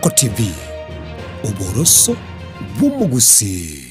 Soko TV, uboroso bw'umugusi.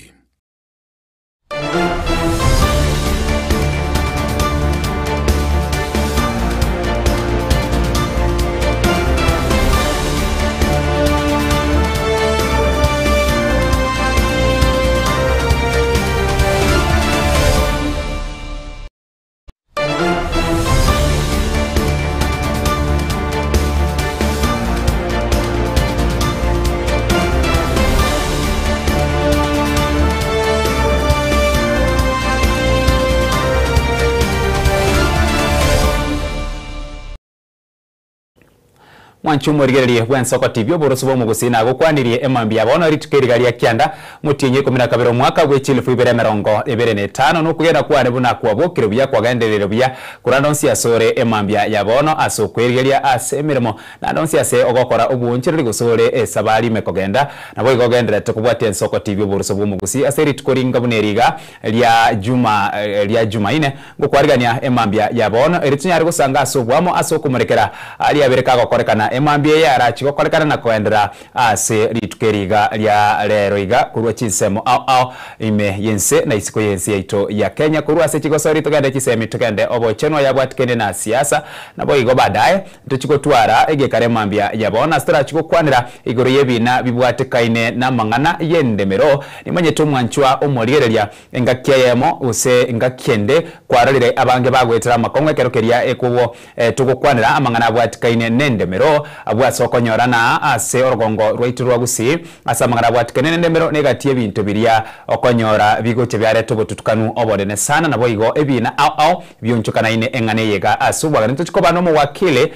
Mwanchumo rigererie bwa Soko TV oboroso bw'umugusi na gukwanirie emambi abono ritukerigaria kianda mutinye 12 mwaka gwechilifu 2025 no kugenda kwane buna kwabokiro bya kwagenderero bya kurandonsi asore emambi yabono asokwerigeria asemirimo na ndonsi ase ogokora obunchiriri gusore esabari mekogenda nabo igogendera tukubwate Soko TV oboroso bw'umugusi aseri tukoringa buneriga lya Jumaine gukwarigania emambi yabono eritunyari gusanga asobwamo asokumurekera ali abereka gokorekana emambie yara chikokorekana na kuendera ase ritukeriga lya rero iga kurwa chinsemo au ime yense na isiko yense yaito ya Kenya kurwa ase chigosori tugende chisemi tugende obocheno yabwatikene na siasa nabo igo badaye tuchikotwara egekare mambia yabona stra chikokwanira igoro yebina bibwatikaine na mangana yendemero nimanye tumwanchwa omorigereria engakiyemo use ngakende kwararire abange bagwetera makongwe kerokeria ekubo tugokwanira amangana bwatikaine nendemero abwa Soko nyorana ase orgongo rwaitirwa gusi asamangara bwatikene nendemero negatie bintu biria okonyora bigoche byare tobotutukanu obodene sana nabo igo ebina au byonchukana ine engane yega asubwa nto chikobano mu wakile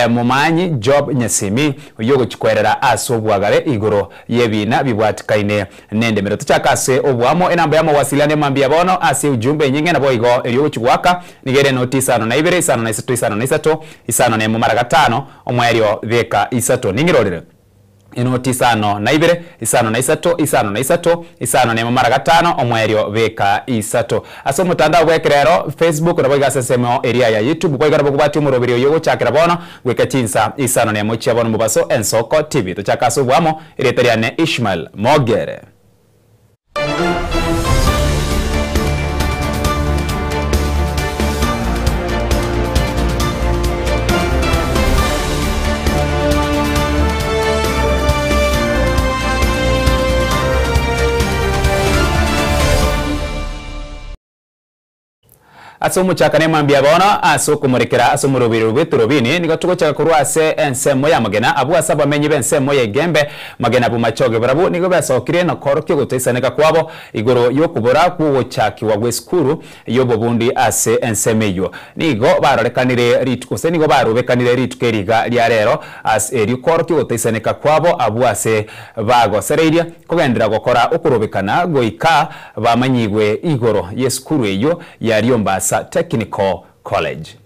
mumanyi Job Nyasimi yogo chikwerera asubwagare igoro yebina bibwatikaine nendemero tuchakase obwamo enamba ya mawasiliano mambi yabono ase ujumbe nyinge nabo igo eriyo chigwaka nigere notisa no na ibere isano na isatu na isato isano ne mu maraga 5 omwerio veka isato ningirorere inoti isano na ibere isano na isato isano na isato isano ne mu maraga 5 omwerio veka isato aso mutandao bwekerero Facebook nabo igasesemo area ya YouTube kwa igara bukubati umurobiri yogo chakira bono gweka chinsa isano ne mu chiabono mubaso Soko TV tuchakaso bwamo ireteriane Ishmael Mogere. Asomu chakane mambi abono asokumurekera asomurubiro rweturobini nigotugo chakakurwa ase ensemo ya magena abwa saba menyi bensemo ya Gembe magena bumachoge barabu nigo basokire na korokyo gotesaneka kwabo igoro yokubora kuwo chaki wa gweskuru yobo bundi ase ensemeyo nigo barorekanire ritukose nigo barobekanire ritukeriga lya rero as eri korokyo gotesaneka kwabo abwa ase bago sereiria kugendera gukora ukurobekana goika bamanyigwe igoro yeskuru eyo yari Mombasa Technical College.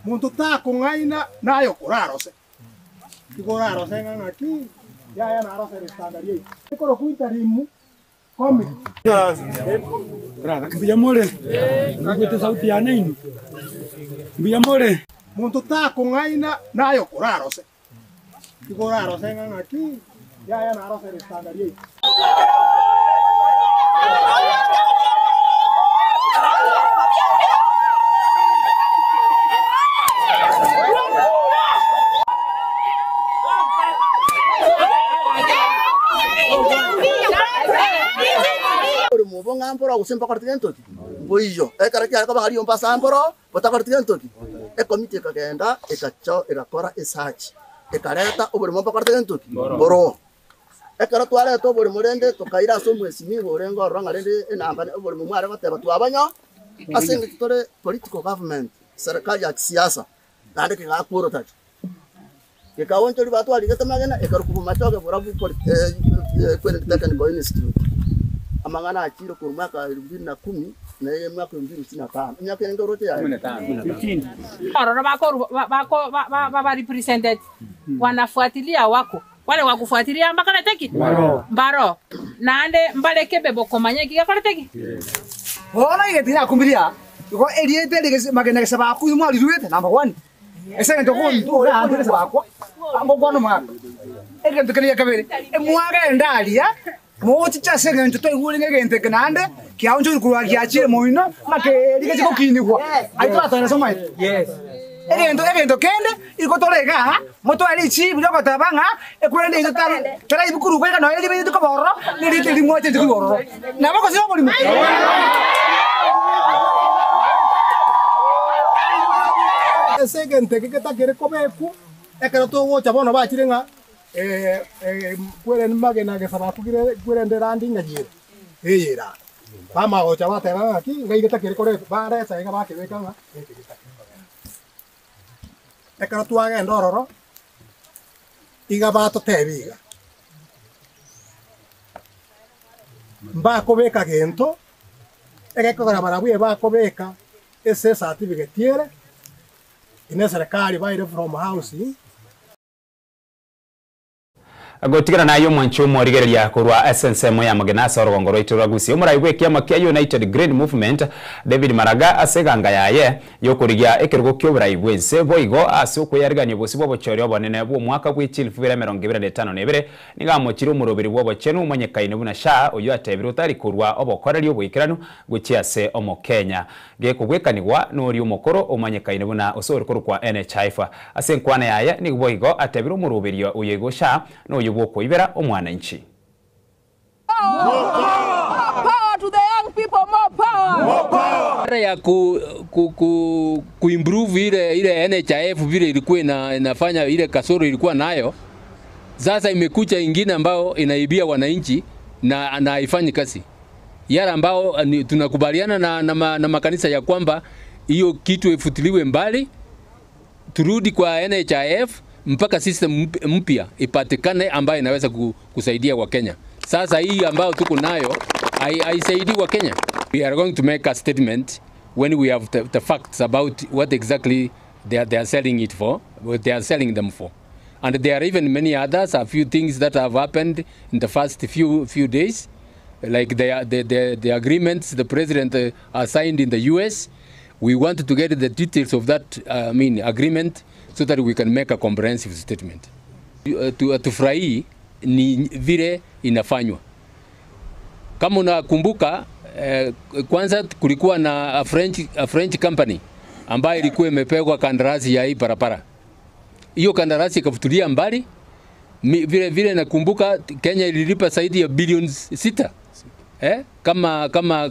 Muntu tako ngaina nayo kurarose. Kurarose ngaki ya narose standard yei. Ikoro kuita rimu komi. Mbia more. Ngwete sauti ya nini? Mbia more. Muntu tako ngaina nayo kurarose. Kurarose ngaki ya narose standard yei. Mubonga amporo usempa kartigentoki boijo ekarakia kaba ari ompa samporo batakartigentoki komite kagenda ekacho ekakora research ekareta oburi mompa kartigentoki boro ekara twale to oburi murende tokaira somwe simi borengo rangarende enamba oburi mumware bateba twabanyo asinga kitore political government serikali ya kisiasa nande kigakuro tacho kikawoncho libatwali getamagena ekarukubu machoke borabu kwene technical institute amang'ana achiro kwa mwaka 2010 na yeye mwaka 2025 miaka ndio rote ya 15 bako represented wanafuatilia wako wale wakufuatilia mbakana teki mbaro naande mbaleke bebo komanye kigakora teki ona igetira kumbiria ko eriete ligese magena gese baku yumo aliruete number 1 ese ndo ko ndo ya ndo gese baku ambo kono mwaka ege ndo kenya kabere mwaka ndalia moti chase ngento to igule ngente kanande kya unjo kurwa kyachire moino make ligese ko kinigwa aito atana soma yes ege ndo kende iko torega moto ali chi biloko tabanga ekwende ito tara ibukuru kweka no eli bitu ko borro ni liti mote ndi borro na bako sio boli Segente que takere komeku ekero to wocha bono bachirenga kwere magena ge sabaku kwere nderandi ngajire eyira bama gocha batera aki ngai takere kore bare sa ga bakebeka nga ekero tuage ndororo iga bato tebiga mbakobeka gento egekogora barabwe bakobeka ese certificate tiere ine serikali baire from housing agotigana nayo mwancho morigereria kurwa SNSM ya magenasa orongoro ituragusi umuraigwe kiama kia United Green Movement David Maraga aseganga yaye yokurigia ekerugo kyo buraigwe se boigo asuko yariganye bosibo bochori obonene bwo mwaka gw'ikilifu 2025 nigamukira umurobiri bwo bochenu umanyekaine buna sha oyo atebira utari kurwa obokoreri obwikiranu gukiase omo Kenya gekugwekanirwa nori umukoro umanyekaine buna osori kurukwa NHIF asenkwana yaye ni boigo atebira umurobiri uyego sha no yuko ibera omwananchi. Power to the young people, more power. More power. Ya kuimprove ile NHIF vile ilikuwa inafanya ile kasoro ilikuwa nayo. Sasa imekuja ingine ambao inaibia wananchi na haifanyi kazi. Yara ambao tunakubaliana na makanisa ya kwamba hiyo kitu ifutiliwe mbali, turudi kwa NHIF mpaka system mpya ipatikane ambayo inaweza kusaidia wa Kenya. Sasa hii ambayo tuko nayo haisaidii wa Kenya. We are going to make a statement when we have the facts about what exactly they are selling it for, what they are selling them for. And there are even many others, a few things that have happened in the first few days, like the agreements the president signed in the US. We want to get the details of that agreement so that we can make a comprehensive statement. Tufurahi ni vile inafanywa. Kama unakumbuka, kwanza kulikuwa na a French company ambayo ilikuwa imepegwa kandarasi ya hii barabara. Hiyo kandarasi ikafutulia mbali. Vile nakumbuka Kenya ililipa zaidi ya bilioni 6.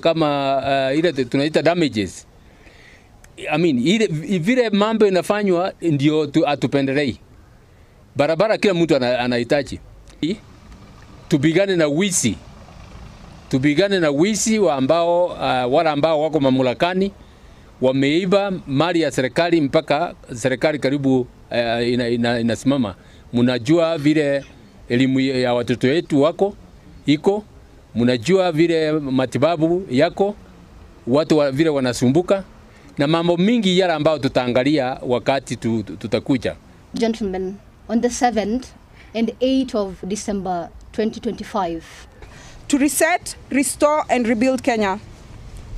Kama ile tunaita damages. Ile vile mambo inafanywa ndio atupendelei. Barabara kila mtu anahitaji. Tupigane na wizi. Tupigane na wizi wale ambao wako mamlakani wameiba mali ya serikali mpaka serikali karibu inasimama. Mnajua vile elimu ya watoto wetu iko. Mnajua vile matibabu yako. Watu vile wanasumbuka. Na mambo mingi yale ambao tutaangalia wakati tutakuja. Gentlemen, on the 7th and 8th of December 2025. To reset, restore and rebuild Kenya.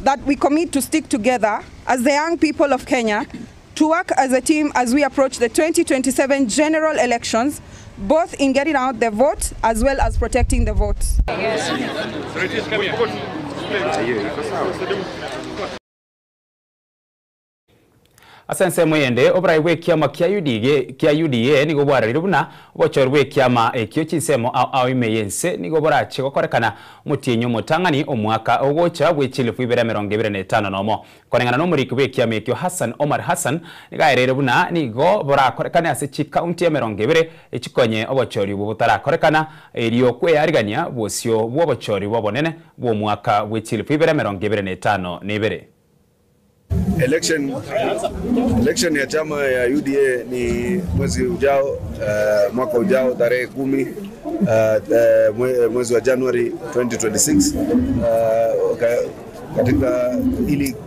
That we commit to stick together as the young people of Kenya to work as a team as we approach the 2027 general elections, both in getting out the vote as well as protecting the votes. Asense mwende obraigwe kiama kia UDA nigo bwararira buna bochorwe kiama ekyo chinsemo au imeyense nigo borache gokorekana mutinyo mutangani omwaka ogocha gw'ekilifu 2025 nomo konengana no muriki bwe kiama ekyo Hassan Omar Hassan nigaerere buna nigo borakorekana ase county ya 20 echikonye obochori butarakorekana eriyo kweyarigania bwosio bwobochori bwobonene bwo mwaka gw'ekilifu 2025 nebere. Election ya chama ya UDA ni mwezi ujao, mwaka ujao tarehe 10 mwezi wa January 2026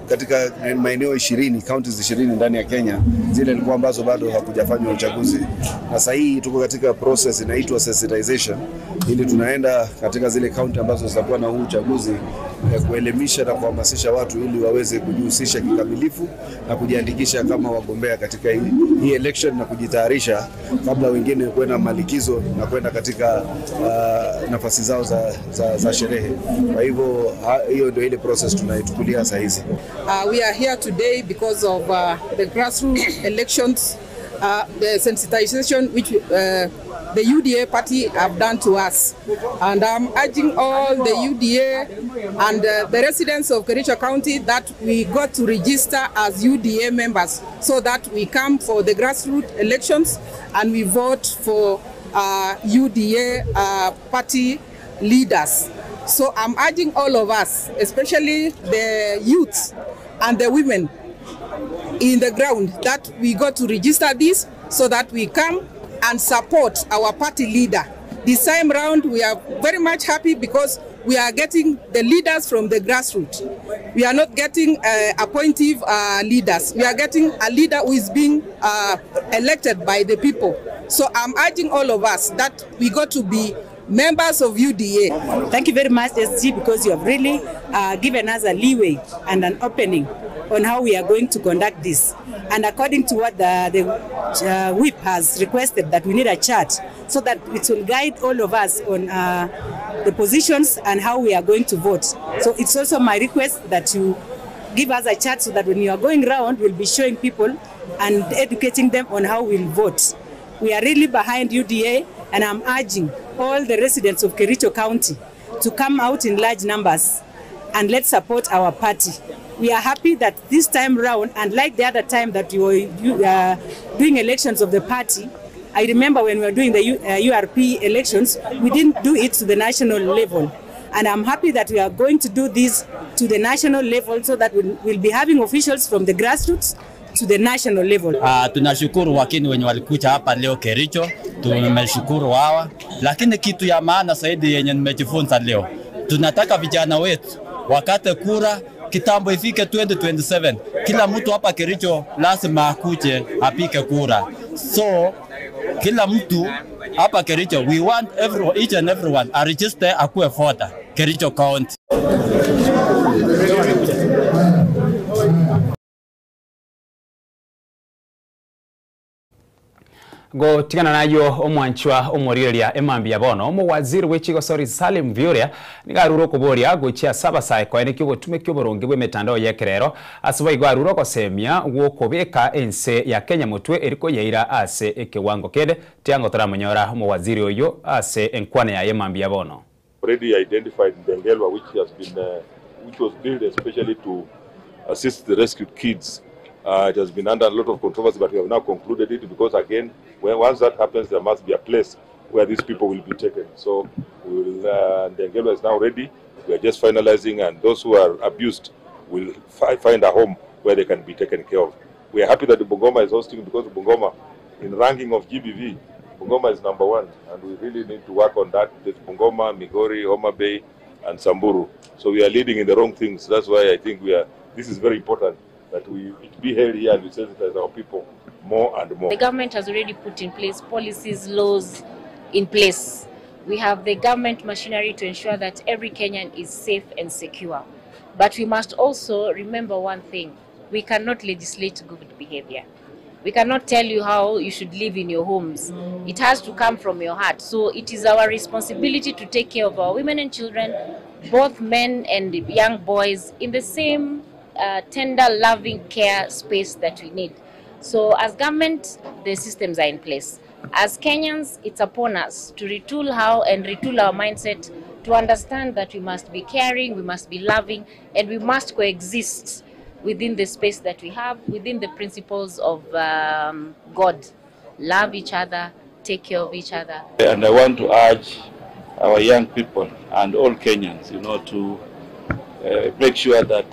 katika maeneo 20 counties 20 ndani ya Kenya, zile ilikuwa ambazo bado hakujafanywa uchaguzi. Na sasa hii tuko katika process inaitwa sensitization, ili tunaenda katika zile county ambazo zitakuwa na huu uchaguzi kuelimisha na kuhamasisha watu ili waweze kujihusisha kikamilifu na kujiandikisha kama wagombea katika hii election na kujitayarisha kabla wengine kwenda malikizo na kwenda katika nafasi zao za sherehe. Kwa hivyo hiyo ndio ile process tunaichukulia sasa hizi. We are here today because of the grassroots elections, the sensitization which the UDA party have done to us. And I'm urging all the UDA and the residents of Kericho County that we got to register as UDA members so that we come for the grassroots elections and we vote for UDA party leaders. So I'm urging all of us, especially the youth and the women in the ground, that we got to register this so that we come and support our party leader. This time round, we are very much happy because we are getting the leaders from the grassroots. We are not getting appointive leaders. We are getting a leader who is being elected by the people. So I'm urging all of us that we got to be members of UDA. Thank you very much, SG, because you have really given us a leeway and an opening on how we are going to conduct this. And according to what the whip has requested, that we need a chart so that it will guide all of us on the positions and how we are going to vote. So it's also my request that you give us a chart so that when you are going around, we'll be showing people and educating them on how we'll vote. We are really behind UDA, and I'm urging all the residents of Kericho County to come out in large numbers and let's support our party. We are happy that this time round, and like the other time that we were doing elections of the party, I remember when we were doing the URP elections, we didn't do it to the national level. And I'm happy that we are going to do this to the national level so that we'll be having officials from the grassroots to the national level. Tunashukuru wakini wenye walikuja hapa leo Kericho, tumeshukuru hawa. Lakini kitu ya maana zaidi yenye nimejifunza leo, tunataka vijana wetu wakate kura kitambo ifike 2027. Kila mtu hapa Kericho lazima akuje apike kura. So kila mtu hapa Kericho, we want each and everyone a register akuwe voter Kericho County. Go tigana nayo omwanchwa omoriria emambia bono omwaziri w'ekigosori Salim Vioria nigaruro kuboria gochia sabasai kwene kyo gutume kyo boronge bwe metandao yekerero asibai gwaruro kosemia gwokobeka ense ya Kenya mutwe eriko yaira ase ekiwango kede tiango tramonyora omwaziri oyo ase enkwane ya emambia bono. Already identified Ndengelwa, which was built especially to assist the rescued kids. It has been under a lot of controversy, but we have now concluded it because, again, once that happens, there must be a place where these people will be taken. So Ndengelwa is now ready. We are just finalizing, and those who are abused will find a home where they can be taken care of. We are happy that the Bungoma is hosting, because Bungoma, in ranking of GBV, Bungoma is #1, and we really need to work on that. There's Bungoma, Migori, Homa Bay, and Samburu. So we are leading in the wrong things. That's why I think this is very important, that it be held here and we sensitize our people more and more. The government has already put in place policies, laws in place. We have the government machinery to ensure that every Kenyan is safe and secure. But we must also remember one thing: we cannot legislate good behavior. We cannot tell you how you should live in your homes. It has to come from your heart. So it is our responsibility to take care of our women and children, both men and young boys, in the same tender, loving care space that we need. So as government, the systems are in place. As Kenyans, it's upon us to retool our mindset to understand that we must be caring, we must be loving, and we must coexist within the space that we have, within the principles of God. Love each other, take care of each other. And I want to urge our young people and all Kenyans, to make sure that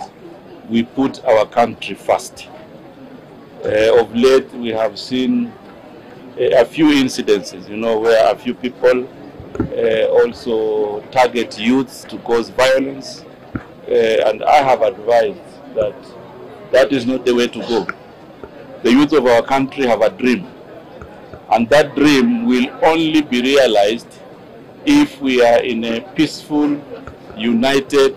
we put our country first. Of late, we have seen a few incidences, where a few people also target youths to cause violence. And I have advised that that is not the way to go. The youth of our country have a dream, and that dream will only be realized if we are in a peaceful, united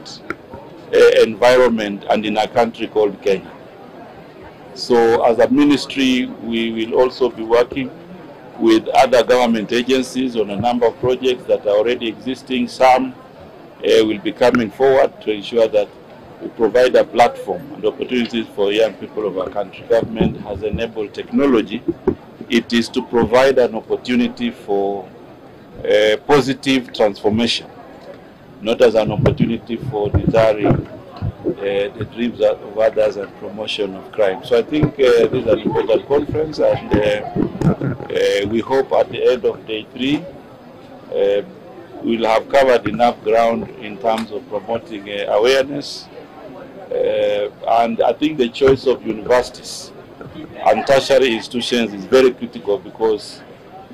environment and in a country called Kenya. So as a ministry, we will also be working with other government agencies on a number of projects that are already existing. Some will be coming forward to ensure that we provide a platform and opportunities for young people of our country. Government has enabled technology. It is to provide an opportunity for positive transformation, not as an opportunity for deterring the dreams of others and promotion of crime. So I think this is an important conference, and we hope at the end of day 3 we'll have covered enough ground in terms of promoting awareness. And I think the choice of universities and tertiary institutions is very critical, because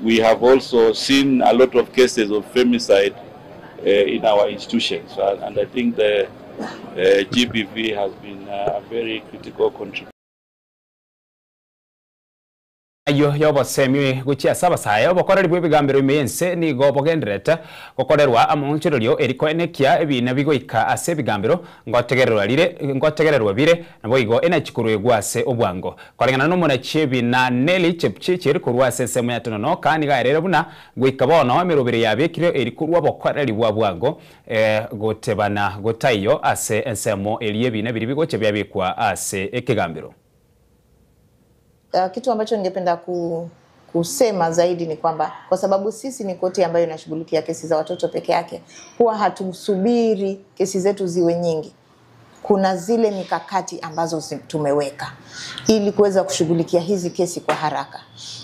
we have also seen a lot of cases of femicide in our institutions, and I think the GBV has been a very critical contributor. Ayo yobo semi guchia saba saya bokoreri bwe bigambiro imense ni gobo gendreta gokorerwa amonchirolio eriko enekia ebina bigoika ase bigambiro ngotegererwa bire nabo igo enachikuru egwase obwango korengana no mona chebi na Nelly Chepchirchir kurwase semu ya tonono kandi gaerere buna gwika bono emirobire yabekire erikurwa bokoreri bwa bwango gotebana gotayo ase ensemo eliebina biri bigoche byabikwa ase ekigambiro. Kitu ambacho ningependa kusema zaidi ni kwamba kwa sababu sisi ni koti ambayo inashughulikia kesi za watoto peke yake, huwa hatusubiri kesi zetu ziwe nyingi. Kuna zile mikakati ambazo tumeweka ili kuweza kushughulikia hizi kesi kwa haraka.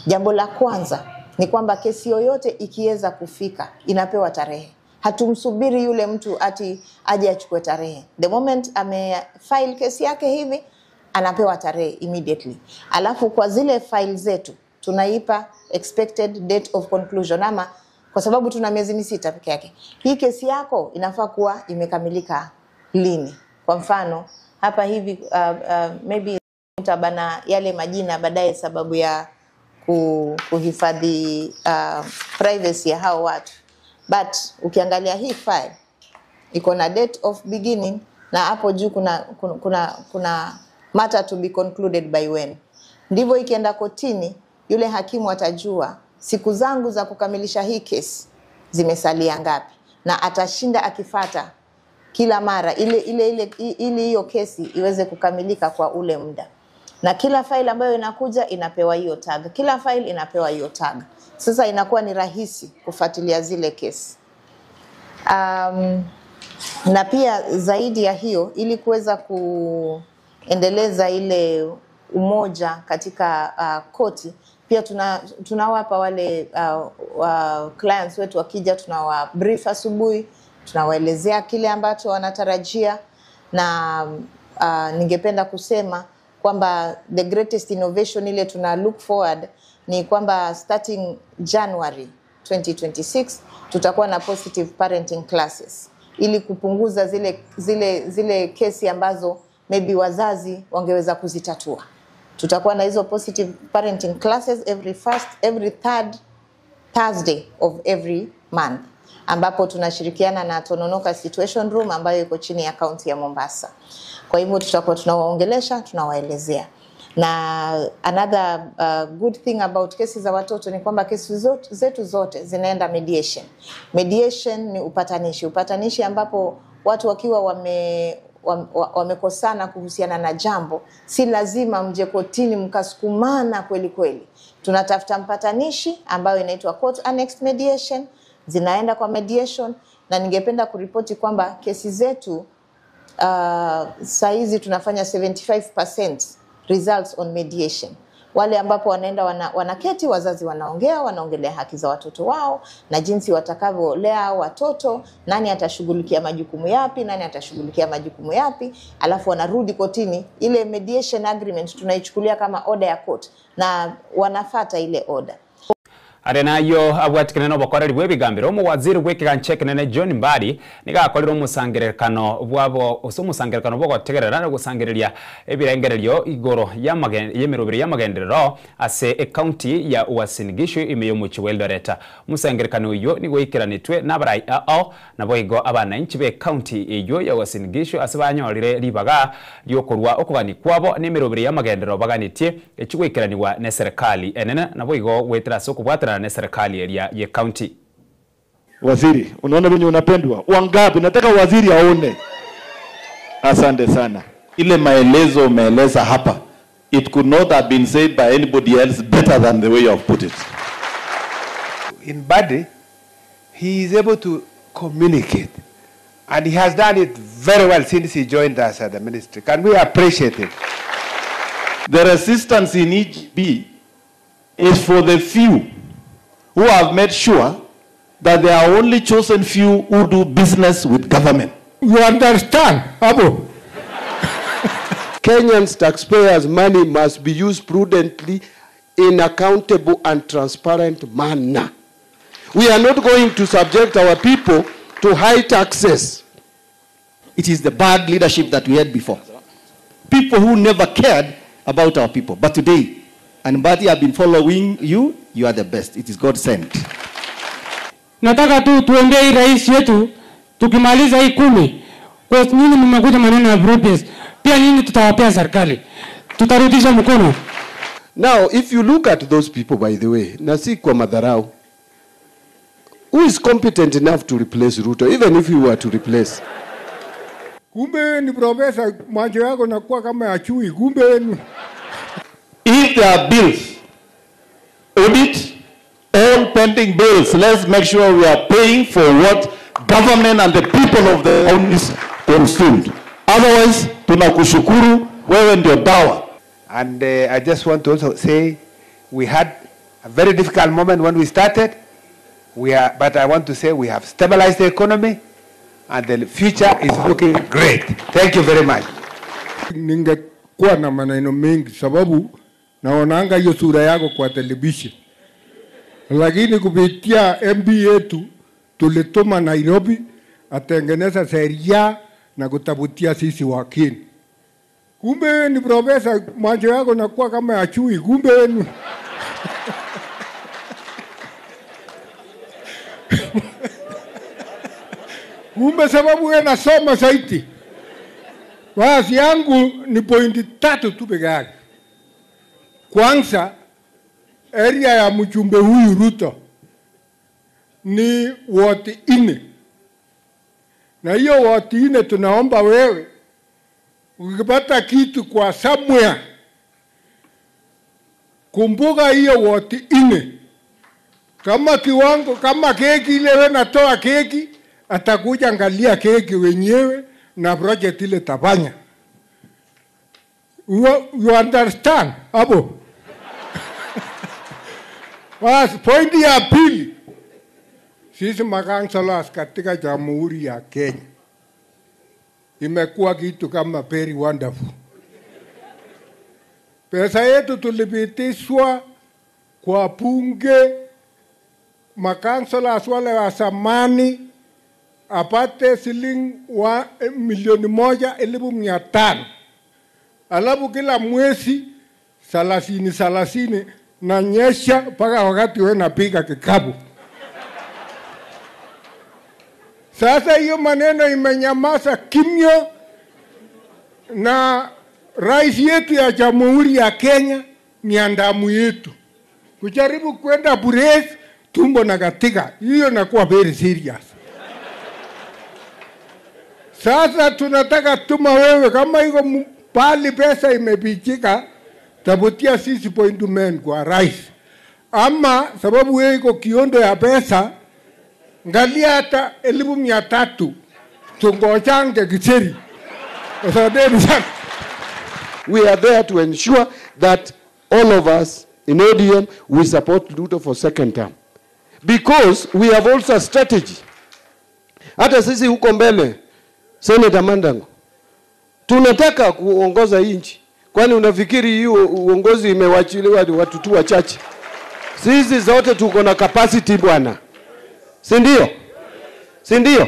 Jambo la kwanza ni kwamba kesi yoyote ikiweza kufika inapewa tarehe. Hatumsubiri yule mtu ati aje achukue tarehe. The moment amefile kesi yake hivi, anapewa tarehe immediately. Alafu kwa zile file zetu tunaipa expected date of conclusion, ama kwa sababu tuna miezi 6 peke yake, hii kesi yako inafaa kuwa imekamilika lini. Kwa mfano hapa hivi maybe utabana yale majina baadaye sababu ya kuhifadhi privacy ya hao watu, but ukiangalia hii file iko na date of beginning na hapo juu kuna matter to be concluded by when. Ndivyo ikienda kotini, yule hakimu atajua siku zangu za kukamilisha hii kesi zimesalia ngapi, na atashinda akifata kila mara ili hiyo kesi iweze kukamilika kwa ule muda. Na kila file ambayo inakuja inapewa hiyo tag. Kila file inapewa hiyo tag. Sasa inakuwa ni rahisi kufuatilia zile kesi. Na pia zaidi ya hiyo, ili kuweza kuendeleza ile umoja katika koti, pia tunawapa wale clients wetu wakija, tunawabrief asubuhi, tunawaelezea kile ambacho wanatarajia. Na ningependa kusema kwamba the greatest innovation ile tuna look forward ni kwamba starting January 2026 tutakuwa na positive parenting classes, ili kupunguza zile kesi ambazo maybe wazazi wangeweza kuzitatua. Tutakuwa na hizo positive parenting classes every third Thursday of every month, ambapo tunashirikiana na Tononoka Situation Room ambayo iko chini ya kaunti ya Mombasa. Kwa hivyo tutakuwa tunawaongelesha, tunawaelezea. Na another good thing about kesi za watoto ni kwamba kesi zetu zote zinaenda mediation. Mediation ni upatanishi ambapo watu wakiwa wamekosana kuhusiana na jambo, si lazima mje kotini mkasukumana kweli kweli. Tunatafuta mpatanishi ambayo inaitwa court annexed mediation, zinaenda kwa mediation. Na ningependa kuripoti kwamba kesi zetu saizi tunafanya 75% results on mediation. Wale ambapo wanaenda wanaketi, wazazi wanaongelea haki za watoto wao na jinsi watakavyolea watoto, nani atashughulikia majukumu yapi, alafu wanarudi kotini. Ile mediation agreement tunaichukulia kama order ya court na wanafuata ile order. Arena yo abwatikene no bakoreri bwebigambiro mu waziri w'ekiganchekenene John Mbadi nigakorera umusangerekano bwabo umusangerekano bwo gutegerera no gusangereria ebirengereryo igoro yemerubiri y'amagenderero ase county ya Uasin Gishu imeyo mu Eldoret. Umusangerekano uyo ni gwikiranitwe n'abarai ao nabo igo abana inchi be county iyo ya Uasin Gishu asebanyorire ribaga lyokorwa okugani kwabo n'emerubiri y'amagenderero baganitie ekigwikiraniwa ne serikali enene nabo igo wetera soko bwatera na serikali ya county. Waziri, unaona venye unapendwa? Wangapi nataka waziri aone. Asante sana. Ile maelezo umeeleza hapa, it could not have been said by anybody else better than the way you have put it. In Mbadi, he is able to communicate, and he has done it very well since he joined us at the ministry. Can we appreciate him? The resistance in EGB is for the few who have made sure that there are only chosen few who do business with government. You understand, Abu? Kenyans taxpayers' money must be used prudently in accountable and transparent manner. We are not going to subject our people to high taxes. It is the bad leadership that we had before. People who never cared about our people. But today, and Mbadi have been following you, you are the best. It is God sent. Nataka tu tuende hii rais yetu tukimaliza hii 10 kwa nini mmekuja maneno ya broadbase pia nini tutawapea serikali tutarudisha mkono. Now if you look at those people, by the way, na si kwa madharau, who is competent enough to replace Ruto, even if you were to replace? Kumbe ni profesa, macho yako nakuwa kama ya chui. Kumbe ni if there are bills, audit all pending bills. Let's make sure we are paying for what government and the people of the counties consumed. Otherwise, tunakushukuru, wewe ndio dawa. And I just want to also say, we had a very difficult moment when we started. But I want to say we have stabilized the economy, and the future is looking great. Thank you very much. Ningekuwa na maneno mengi sababu naonanga hiyo sura yako kwa television. Lakini kupitia MB yetu tulituma Nairobi atengeneza sheria na kutabutia sisi wakini. Kumbe ni profesa, macho yako nakuwa kama ya chui. Kumbe ni kumbe sababu wewe nasoma zaidi. Basi yangu ni pointi 3 tu peke yake. Kwanza, area ya mjumbe huyu Ruto ni ward 4. Na hiyo ward 4 tunaomba wewe ukipata kitu kwa somewhere, kumbuka hiyo ward 4. Kama kiwango, kama keki ile wewe natoa keki, atakuja angalia keki wenyewe na project ile tabanya. You understand, Abo? Point ya pili, sisi makansalas katika Jamhuri ya Kenya imekuwa kitu kama very wonderful. Pesa yetu tulipitishwa kwa bunge, makansalas wale wa zamani apate shilingi wa 1,500,000. Alafu kila mwezi 30 na nyesha mpaka wakati wewe napiga kikapu. Sasa hiyo maneno imenyamaza kimya, na rais yetu ya Jamhuri ya Kenya ni andamu yetu. Kujaribu kwenda bures tumbo na katika, hiyo nakuwa very serious. Sasa tunataka tuma wewe kama iko pali pesa imepichika, tabutia sisi appointment kwa rais. Ama sababu wewe iko kiondo ya pesa, ngalia hata 1,300 tungochange kicheri. We are there to ensure that all of us in ODM we support Ruto for second term, because we have also a strategy. Hata sisi huko mbele, Senator Mandango, tunataka kuongoza nchi. Kwani unafikiri hiyo uongozi imewachiliwa watu tu wachache? Sisi zote tuko na capacity bwana. Si ndio? Si ndio?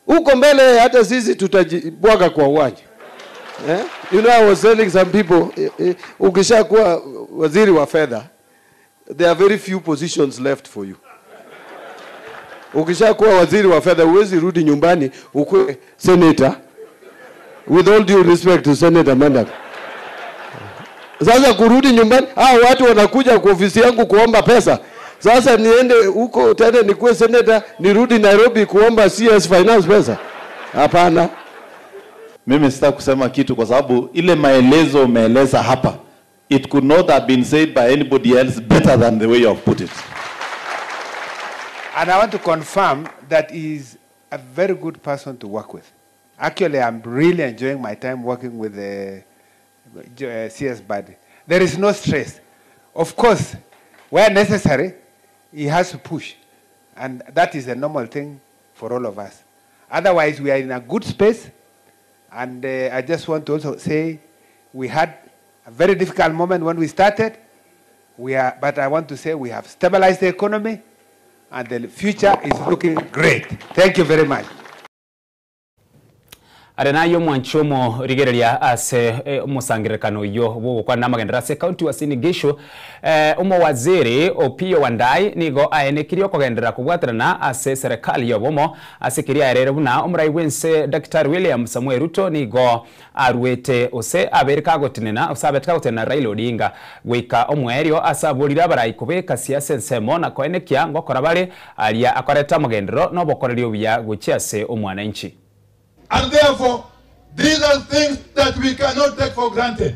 Huko mbele hata sisi tutajibwaga kwa uwanja. You know, I was telling some people, ukishakuwa waziri wa fedha, there are very few positions left for you. Ukishakuwa waziri wa fedha, huwezi rudi nyumbani ukue senator. With all due respect to Senator Mandago. Sasa kurudi nyumbani, watu wanakuja kwa ofisi yangu kuomba pesa. Sasa niende huko tena nikuwe senator, nirudi Nairobi kuomba CS Finance pesa? Hapana. Mimi sitaki kusema kitu kwa sababu ile maelezo umeeleza hapa, it could not have been said by anybody else better than the way you have put it. And I want to confirm that he is a very good person to work with. Actually, I'm really enjoying my time working with CS Badi. There is no stress. Of course, where necessary, he has to push. And that is a normal thing for all of us. Otherwise, we are in a good space. And I just want to also say we had a very difficult moment when we started. But I want to say we have stabilized the economy and the future is looking great. Thank you very much. Arenayo mwanchomo rigereria ase musangirikano yo wo kwa namagendera se county wa Sinigisho umo waziri Opiyo Wandayi nigo aenekirio kugendera kubwatirana ase serikali yo bomo asikiria erere buna umrai wense Dr. William Samuel Ruto nigo arwete ose aberika gotinena usabetka gotinena Raila Odinga gwika omwerio asaburira barayikubeka siasa nsemo na koenekia ngokora bare aria akoreta mugendero no bokorerio biya guchiase omwananchi. And therefore, these are things that we cannot take for granted.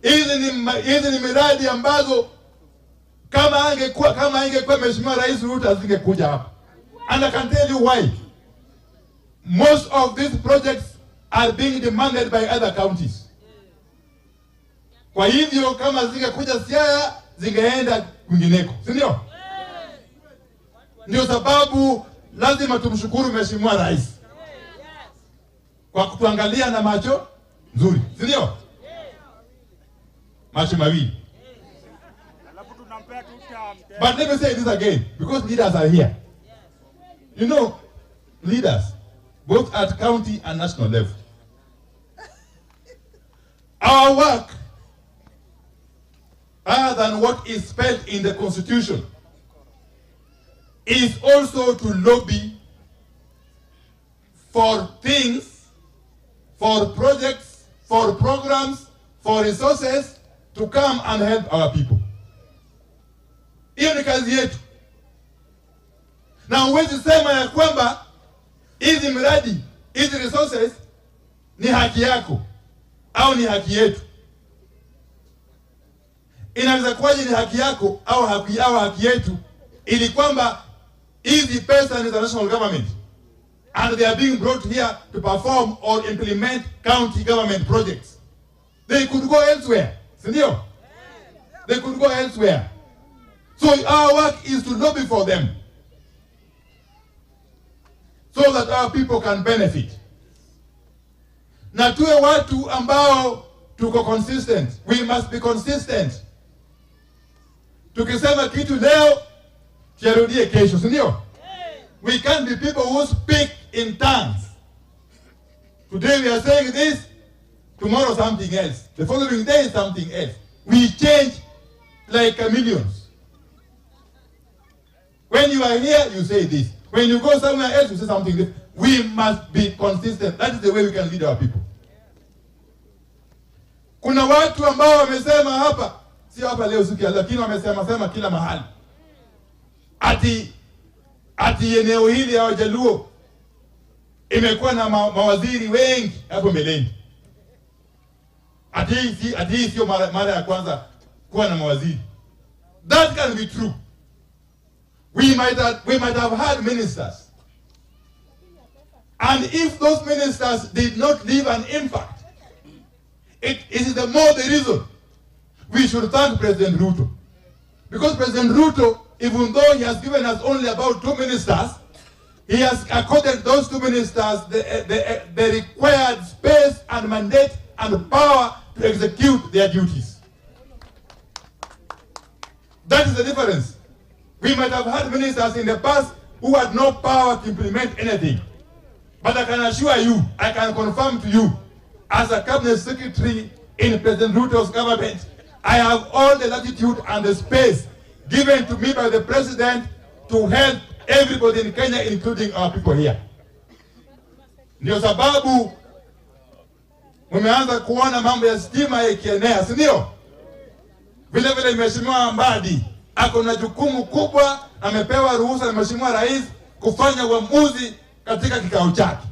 Hizi ni miradi ambazo kama angekuwa Mheshimiwa Rais Ruto asingekuja hapa. And I can tell you why. Most of these projects are being demanded by other counties. Kwa hivyo kama zingekuja Siaya, zingeenda kwingineko, si ndio? Ndio sababu lazima tumshukuru Mheshimiwa Rais kwa kutuangalia na macho nzuri, si ndio? Macho mawili. But let me say this again, because leaders are here. You know, leaders, both at county and national level. Our work, other than what is spelled in the Constitution, is also to lobby for things, for projects, for programs, for resources to come and help our people. Hiyo ni kazi yetu. Na huwezi sema ya kwamba hizi miradi, hizi resources ni haki yako au ni haki yetu. Inaweza kuwaje ni haki yako au haki yetu ili kwamba hizi pesa ni za national government and they are being brought here to perform or implement county government projects. They could go elsewhere. Sindio? They could go elsewhere. So our work is to lobby for them so that our people can benefit. Na tuwe watu ambao tuko consistent. We must be consistent. Tukisema kitu leo, tuarudie kesho, sindio? We can't be people who speak in tongues. Today we are saying this, tomorrow something else. The following day something else. We change like chameleons. When you are here, you say this. When you go somewhere else, you say something different. We must be consistent. That is the way we can lead our people. Kuna watu ambao wamesema hapa, sio hapa leo siku ya leo, lakini wamesema kila mahali. Ati eneo hili ya Wajaluo imekuwa na mawaziri wengi hapo mbeleni. Ati sio mara ya kwanza kuwa na mawaziri. That can be true. We might have had ministers. And if those ministers did not leave an impact, it is the more the reason we should thank President Ruto. Because President Ruto, even though he has given us only about 2 ministers, he has accorded those 2 ministers the required space and mandate and power to execute their duties. That is the difference. We might have had ministers in the past who had no power to implement anything. But I can assure you, I can confirm to you, as a cabinet secretary in President Ruto's government, I have all the latitude and the space given to me by the president to help everybody in Kenya, including our people here. Ndio sababu mumeanza kuona mambo ya stima yakienea, si ndio? Vile vile Mheshimiwa Mbadi ako na jukumu kubwa, amepewa ruhusa na Mheshimiwa Rais kufanya uamuzi katika kikao chake.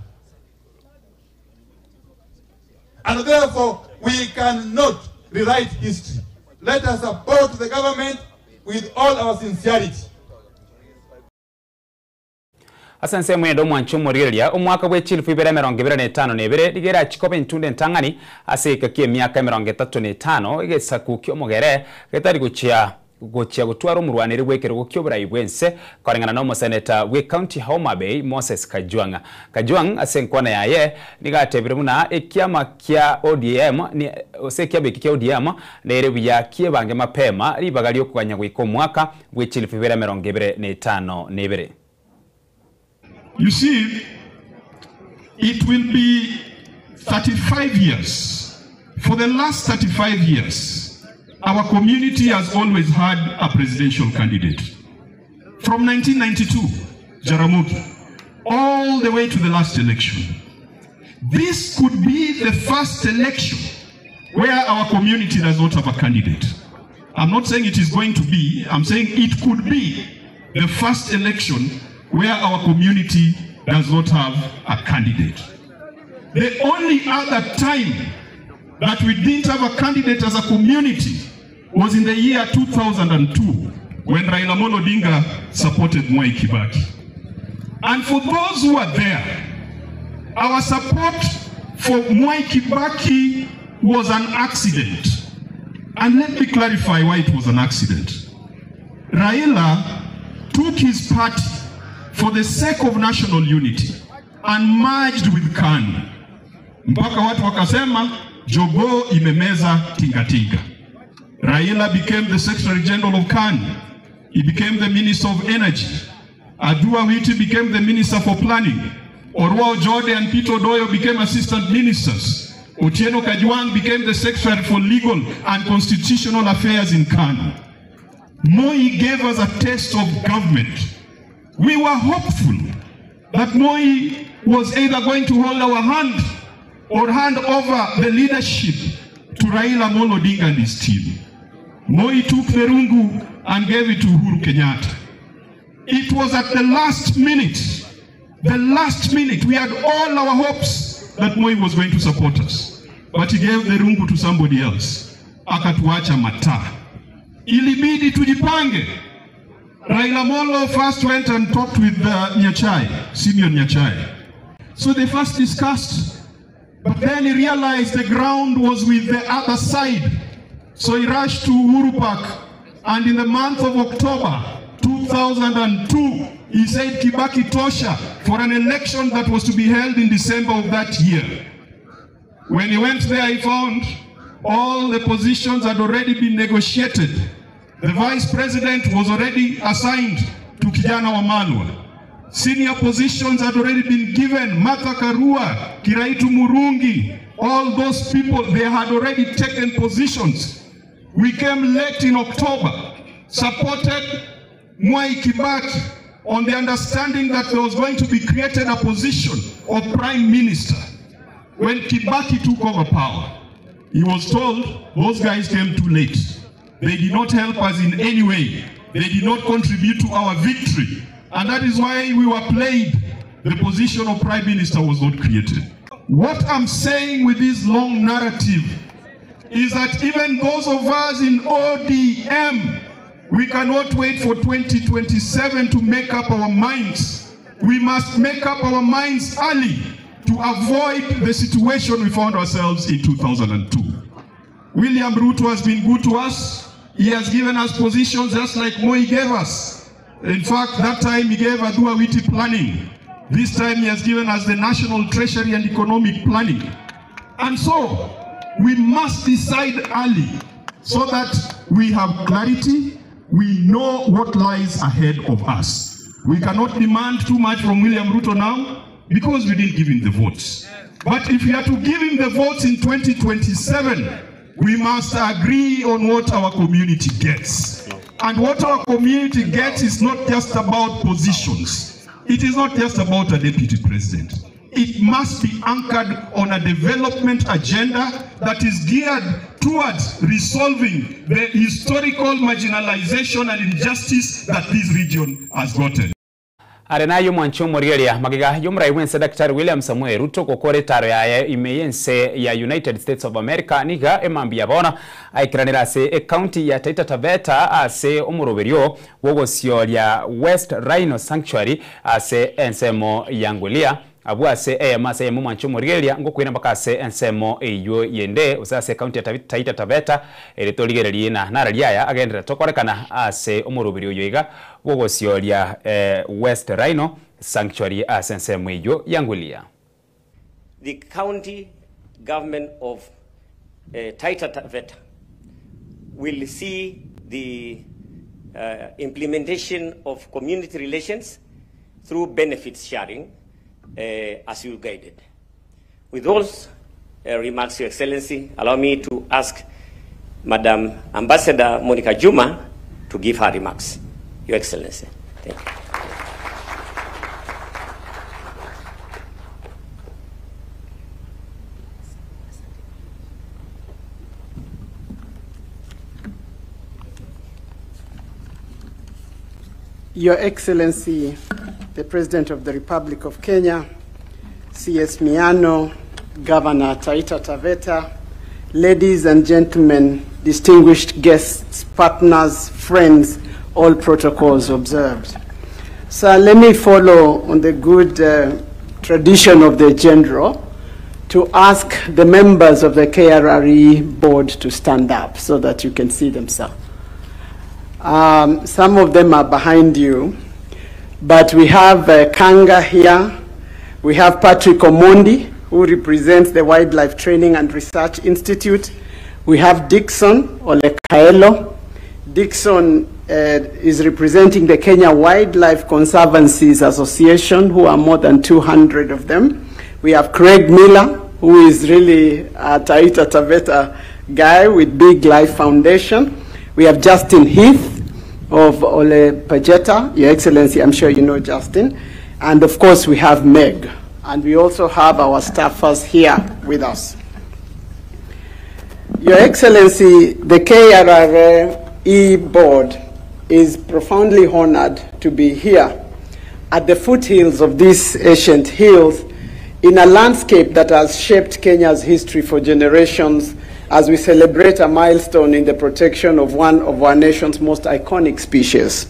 And therefore we cannot rewrite history. Let us support the government with all our sincerity. Asanse mwendo mwanchu muriria umwaka gwe chilifu ibere 2025 ligera chikobe ntunde ntangani aseka kie miaka 35 igesaku kyo mogere getari guchia gutwara umurwanire gwekero gukyo burayi bwense korengana no senator we county Homa Bay Moses Kajwang asenkwana yaye nigatebire muna ekiama kya ODM ni osekia bekikia ODM nere biya kie bange mapema ribagali okuganya gwiko mwaka gwe chilifu ibere 2025 nebere. You see, it will be 35 years. For the last 35 years, our community has always had a presidential candidate. From 1992, Jaramogi, all the way to the last election. This could be the first election where our community does not have a candidate. I'm not saying it is going to be, I'm saying it could be the first election where our community does not have a candidate. The only other time that we didn't have a candidate as a community was in the year 2002 when Raila Amolo Odinga supported Mwai Kibaki. And for those who are there, our support for Mwai Kibaki was an accident. And let me clarify why it was an accident. Raila took his party for the sake of national unity and merged with KANU. Mpaka watu wakasema jogo imemeza tingatinga. Raila became the Secretary General of KANU. He became the Minister of Energy. Adua Witi became the Minister for Planning. Orwa Ojode and Peter Odoyo became Assistant Ministers. Otieno Kajwang became the Secretary for Legal and Constitutional Affairs in KANU. Moi gave us a taste of government. We were hopeful that Moi was either going to hold our hand or hand over the leadership to Raila Amolo Odinga and his team. Moi took the rungu and gave it to Uhuru Kenyatta. It was at the last minute, we had all our hopes that Moi was going to support us. But he gave the rungu to somebody else. Akatuacha mataa. Ilibidi tujipange. Raila Amolo first went and talked with Nyachai, Simeon Nyachai. So they first discussed, but then he realized the ground was with the other side. So he rushed to Uhuru Park, and in the month of October 2002, he said Kibaki tosha for an election that was to be held in December of that year. When he went there, he found all the positions had already been negotiated. The vice president was already assigned to Kijana Wamalwa. Senior positions had already been given. Martha Karua, Kiraitu Murungi, all those people, they had already taken positions. We came late in October, supported Mwai Kibaki on the understanding that there was going to be created a position of prime minister. When Kibaki took over power, he was told those guys came too late. They did not help us in any way. They did not contribute to our victory. And that is why we were played. The position of prime minister was not created. What I'm saying with this long narrative is that even those of us in ODM, we cannot wait for 2027 to make up our minds. We must make up our minds early to avoid the situation we found ourselves in 2002. William Ruto has been good to us. He has given us positions just like Moi gave us. In fact, that time he gave Adua Witi planning. This time he has given us the national treasury and economic planning. And so, we must decide early so that we have clarity, we know what lies ahead of us. We cannot demand too much from William Ruto now because we didn't give him the votes. But if we are to give him the votes in 2027, we must agree on what our community gets. And what our community gets is not just about positions. It is not just about a deputy president. It must be anchored on a development agenda that is geared towards resolving the historical marginalization and injustice that this region has gotten. Arenayo mwancho morigeria magiga yumra iwense Dr. William Samuel Ruto kokore taro ya imeyense ya United States of America niga emambia bona aikiranira se county ya Taita Taveta ase omuroberio wogosio ya West Rhino Sanctuary ase ensemo yangulia abuase mase mwancho morigeria ngokwina bakase ensemo eyo yende usase county ya Taita Taveta eritoligererie na naralia agendera tokorekana ase omuroberio yoiga wogosio ya West Rhino Sanctuary ensemo eyo yangulia. The county government of Taita Taveta will see the implementation of community relations through benefits sharing as you guided. With those remarks, Your Excellency, allow me to ask Madam Ambassador Monica Juma to give her remarks. Your Excellency. Thank you. Your Excellency, the President of the Republic of Kenya, C.S. Miano, Governor Taita Taveta, ladies and gentlemen, distinguished guests, partners, friends, all protocols observed. So let me follow on the good tradition of the General to ask the members of the KRRE board to stand up so that you can see themselves. Some of them are behind you, but we have Kanga here. We have Patrick Omondi, who represents the Wildlife Training and Research Institute. We have Dixon Olekaelo. Dixon is representing the Kenya Wildlife Conservancies Association, who are more than 200 of them. We have Craig Miller, who is really a Taita Taveta guy with Big Life Foundation. We have Justin Heath of Ole Pajeta. Your Excellency, I'm sure you know Justin. And of course, we have Meg. And we also have our staffers here with us. Your Excellency, the KRRE board is profoundly honored to be here at the foothills of these ancient hills in a landscape that has shaped Kenya's history for generations as we celebrate a milestone in the protection of one of our nation's most iconic species.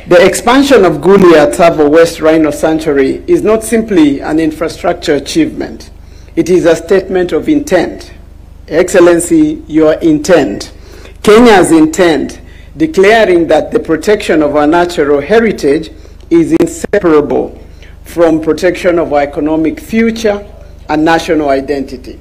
The expansion of Guli at Tsavo West Rhino Sanctuary is not simply an infrastructure achievement. It is a statement of intent. Excellency, your intent, Kenya's intent, declaring that the protection of our natural heritage is inseparable from protection of our economic future and national identity.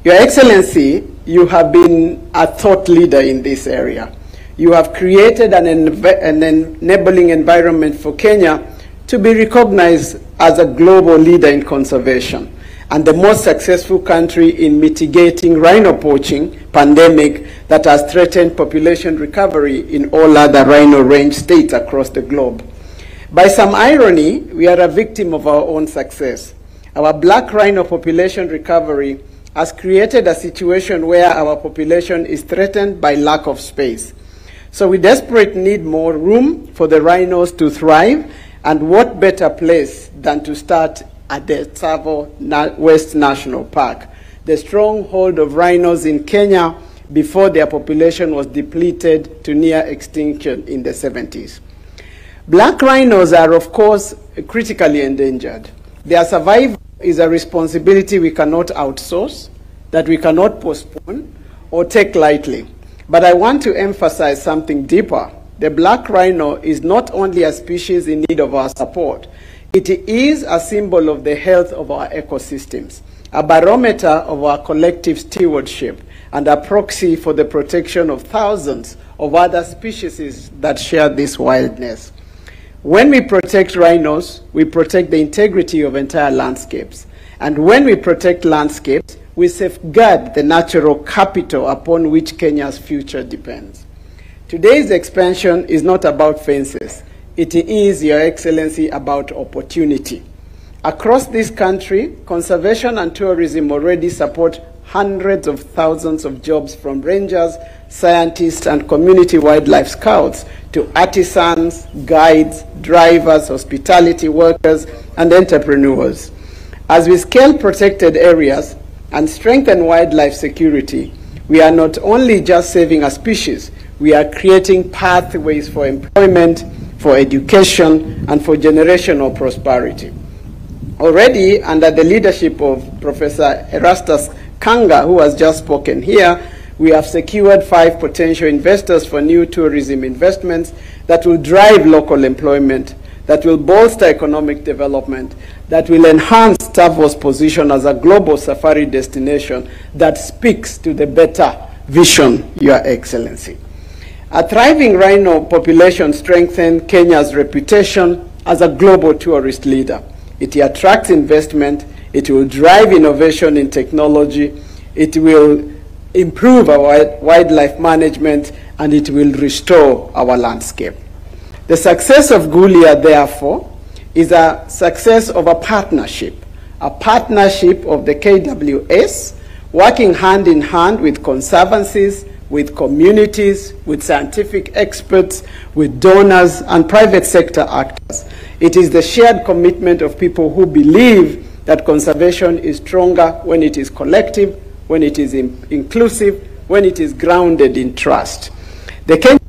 Your Excellency, you have been a thought leader in this area. You have created an enabling environment for Kenya to be recognized as a global leader in conservation and the most successful country in mitigating rhino poaching pandemic that has threatened population recovery in all other rhino range states across the globe. By some irony, we are a victim of our own success. Our black rhino population recovery has created a situation where our population is threatened by lack of space. So we desperately need more room for the rhinos to thrive, and what better place than to start at the Tsavo West National Park, the stronghold of rhinos in Kenya before their population was depleted to near extinction in the 70s. Black rhinos are, of course, critically endangered. Their survival is a responsibility we cannot outsource, that we cannot postpone or take lightly. But I want to emphasize something deeper. The black rhino is not only a species in need of our support, it is a symbol of the health of our ecosystems, a barometer of our collective stewardship, and a proxy for the protection of thousands of other species that share this wildness. When we protect rhinos, we protect the integrity of entire landscapes. And when we protect landscapes, we safeguard the natural capital upon which Kenya's future depends. Today's expansion is not about fences. It is, Your Excellency, about opportunity. Across this country, conservation and tourism already support hundreds of thousands of jobs, from rangers, scientists, and community wildlife scouts to artisans, guides, drivers, hospitality workers, and entrepreneurs. As we scale protected areas and strengthen wildlife security, we are not only just saving a species, we are creating pathways for employment, for education, and for generational prosperity. Already, under the leadership of Professor Erastus Kanga, who has just spoken here, we have secured 5 potential investors for new tourism investments that will drive local employment, that will bolster economic development, that will enhance Tsavo's position as a global safari destination that speaks to the better vision, Your Excellency. A thriving rhino population strengthens Kenya's reputation as a global tourist leader. It attracts investment, it will drive innovation in technology, it will improve our wildlife management, and it will restore our landscape. The success of Gulia, therefore, is a success of a partnership of the KWS, working hand in hand with conservancies, with communities, with scientific experts, with donors, and private sector actors. It is the shared commitment of people who believe that conservation is stronger when it is collective, when it is inclusive, when it is grounded in trust. The Kenya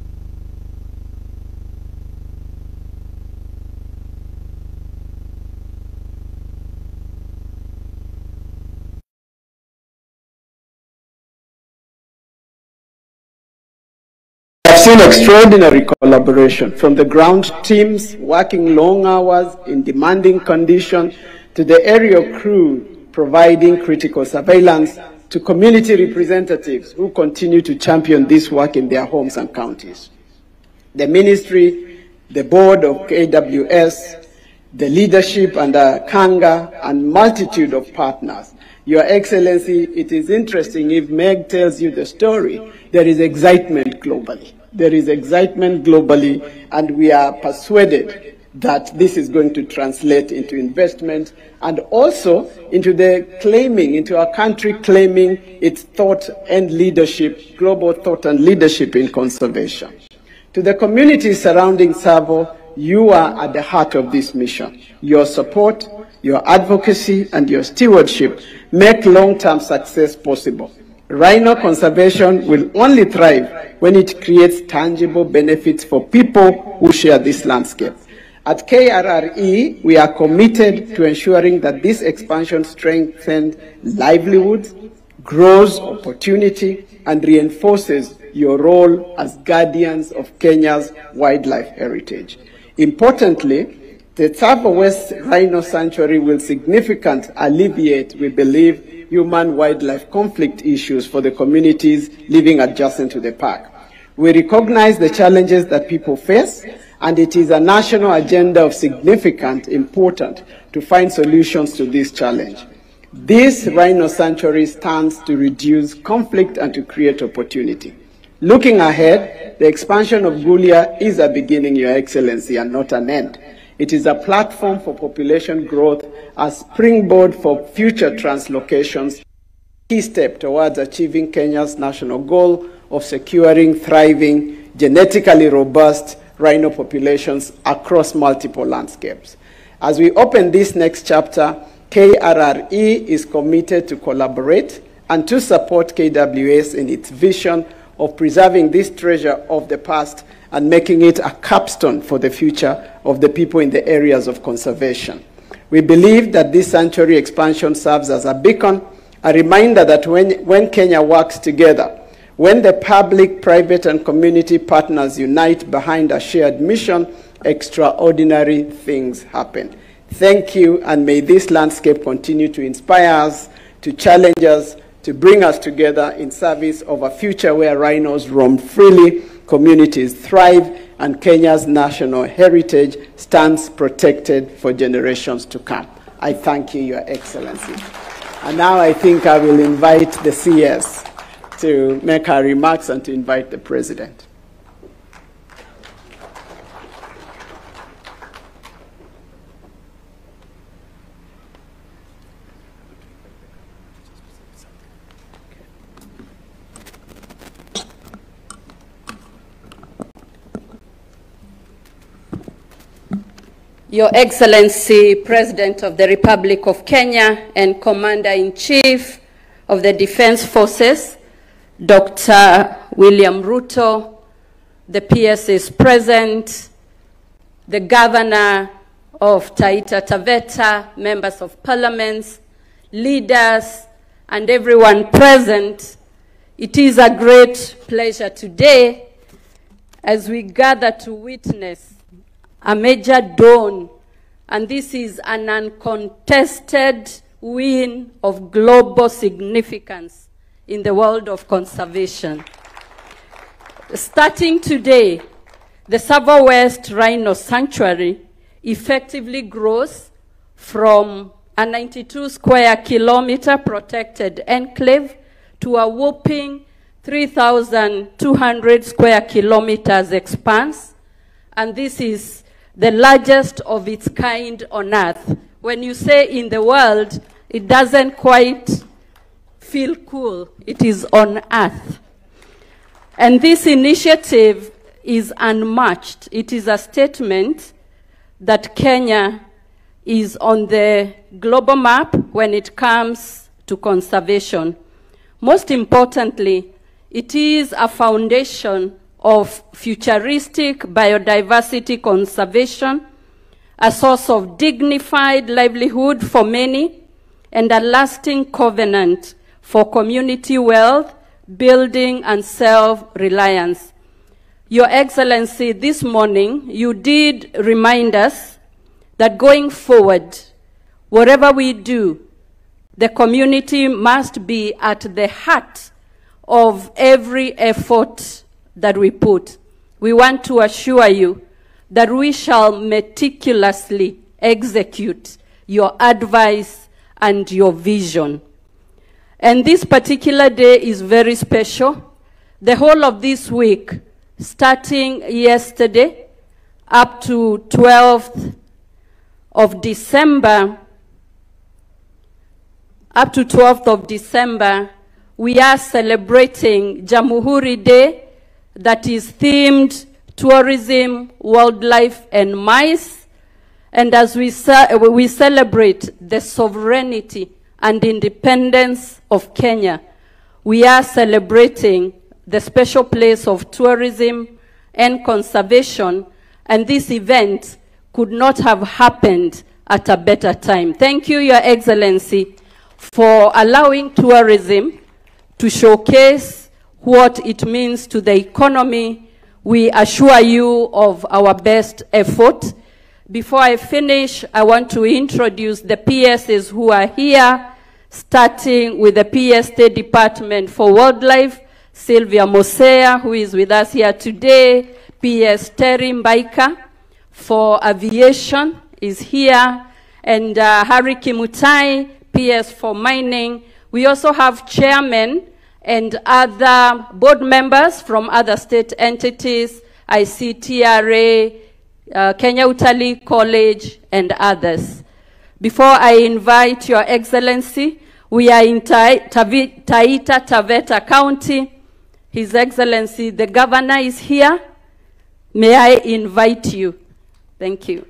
I've seen extraordinary collaboration from the ground teams working long hours in demanding conditions to the aerial crew providing critical surveillance to community representatives who continue to champion this work in their homes and counties. The ministry, the board of KWS, the leadership under Kanga, and multitude of partners. Your Excellency, it is interesting if Meg tells you the story, there is excitement globally. There is excitement globally, and we are persuaded that this is going to translate into investment and also into our country claiming its thought and leadership, global thought and leadership in conservation. To the communities surrounding Tsavo, you are at the heart of this mission. Your support, your advocacy, and your stewardship make long-term success possible. Rhino conservation will only thrive when it creates tangible benefits for people who share this landscape. At KRRE, we are committed to ensuring that this expansion strengthens livelihoods, grows opportunity, and reinforces your role as guardians of Kenya's wildlife heritage. Importantly, the Tsavo West Rhino Sanctuary will significantly alleviate, we believe, human-wildlife conflict issues for the communities living adjacent to the park. We recognize the challenges that people face, and it is a national agenda of significant importance to find solutions to this challenge. This Rhino Sanctuary stands to reduce conflict and to create opportunity. Looking ahead, the expansion of Gulia is a beginning, Your Excellency, and not an end. It is a platform for population growth, a springboard for future translocations, a key step towards achieving Kenya's national goal of securing thriving, genetically robust rhino populations across multiple landscapes. As we open this next chapter, KRRE is committed to collaborate and to support KWS in its vision of preserving this treasure of the past and making it a capstone for the future of the people in the areas of conservation. We believe that this sanctuary expansion serves as a beacon, a reminder that when Kenya works together, when the public, private, and community partners unite behind a shared mission, extraordinary things happen. Thank you, and may this landscape continue to inspire us, to challenge us, to bring us together in service of a future where rhinos roam freely, communities thrive, and Kenya's national heritage stands protected for generations to come. I thank you, Your Excellency. And now I think I will invite the CS to make her remarks and to invite the President. Your Excellency, President of the Republic of Kenya and Commander-in-Chief of the Defense Forces, Dr. William Ruto, the PS is present, the Governor of Taita Taveta, members of parliaments, leaders, and everyone present. It is a great pleasure today as we gather to witness a major dawn, and this is an uncontested win of global significance in the world of conservation. Starting today, the Tsavo West Rhino Sanctuary effectively grows from a 92 square kilometer protected enclave to a whopping 3,200 square kilometers expanse, and this is the largest of its kind on Earth. When you say in the world, it doesn't quite feel cool. It is on Earth. And this initiative is unmatched. It is a statement that Kenya is on the global map when it comes to conservation. Most importantly, it is a foundation of futuristic biodiversity conservation, a source of dignified livelihood for many, and a lasting covenant for community wealth, building, and self-reliance. Your Excellency, this morning, you did remind us that going forward, whatever we do, the community must be at the heart of every effort that we put. We want to assure you that we shall meticulously execute your advice and your vision. And this particular day is very special. The whole of this week, starting yesterday up to 12th of December, we are celebrating Jamhuri Day, that is themed tourism, wildlife, and mice. And as we celebrate the sovereignty and independence of Kenya, we are celebrating the special place of tourism and conservation, and this event could not have happened at a better time. Thank you, Your Excellency, for allowing tourism to showcase what it means to the economy. We assure you of our best effort. Before I finish, I want to introduce the PSs who are here, starting with the PS State Department for Wildlife, Sylvia Mosea, who is with us here today. PS Terry Mbaika for Aviation is here, and Harry Kimutai, PS for Mining. We also have chairmen and other board members from other state entities, ICTRA, Kenya Utalii College, and others. Before I invite Your Excellency, we are in Taita Taveta County. His Excellency, the Governor is here. May I invite you? Thank you.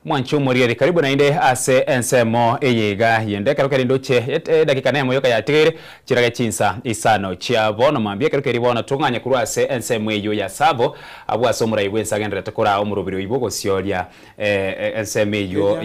Mwancho Morieri karibu na inde ase ensemo eyiga yende karukeri ndoche dakika nemo yoka ya tigere chirage chinsa isano chia bono mambia karukeri bona tunganya kuru ase ensemo eyo ya Tsavo abwa somura ibwensa gendera takora omurubiri ibogo sioria ensemo eyo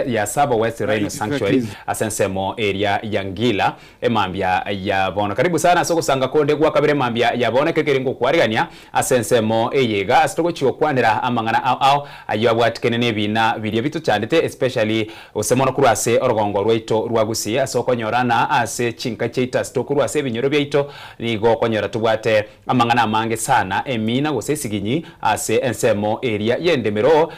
ya Tsavo West Rhino Sanctuary ase ensemo area ya Ngila emambia ya bono karibu sana soko sanga konde kwa kabire mambia ya bono karukeri ngo kwarigania ase ensemo eyiga astoko chiokwanira amangana au ayo abwatikene nebina ebina biria bitu chandite especially osemono kurase orgongo rwaito rwagusi asokonyorana ase chinka cheita stokuru ase binyoro byaito nigo konyora tubwate amangana amange sana emina gosesiginyi ase ensemo area yendemero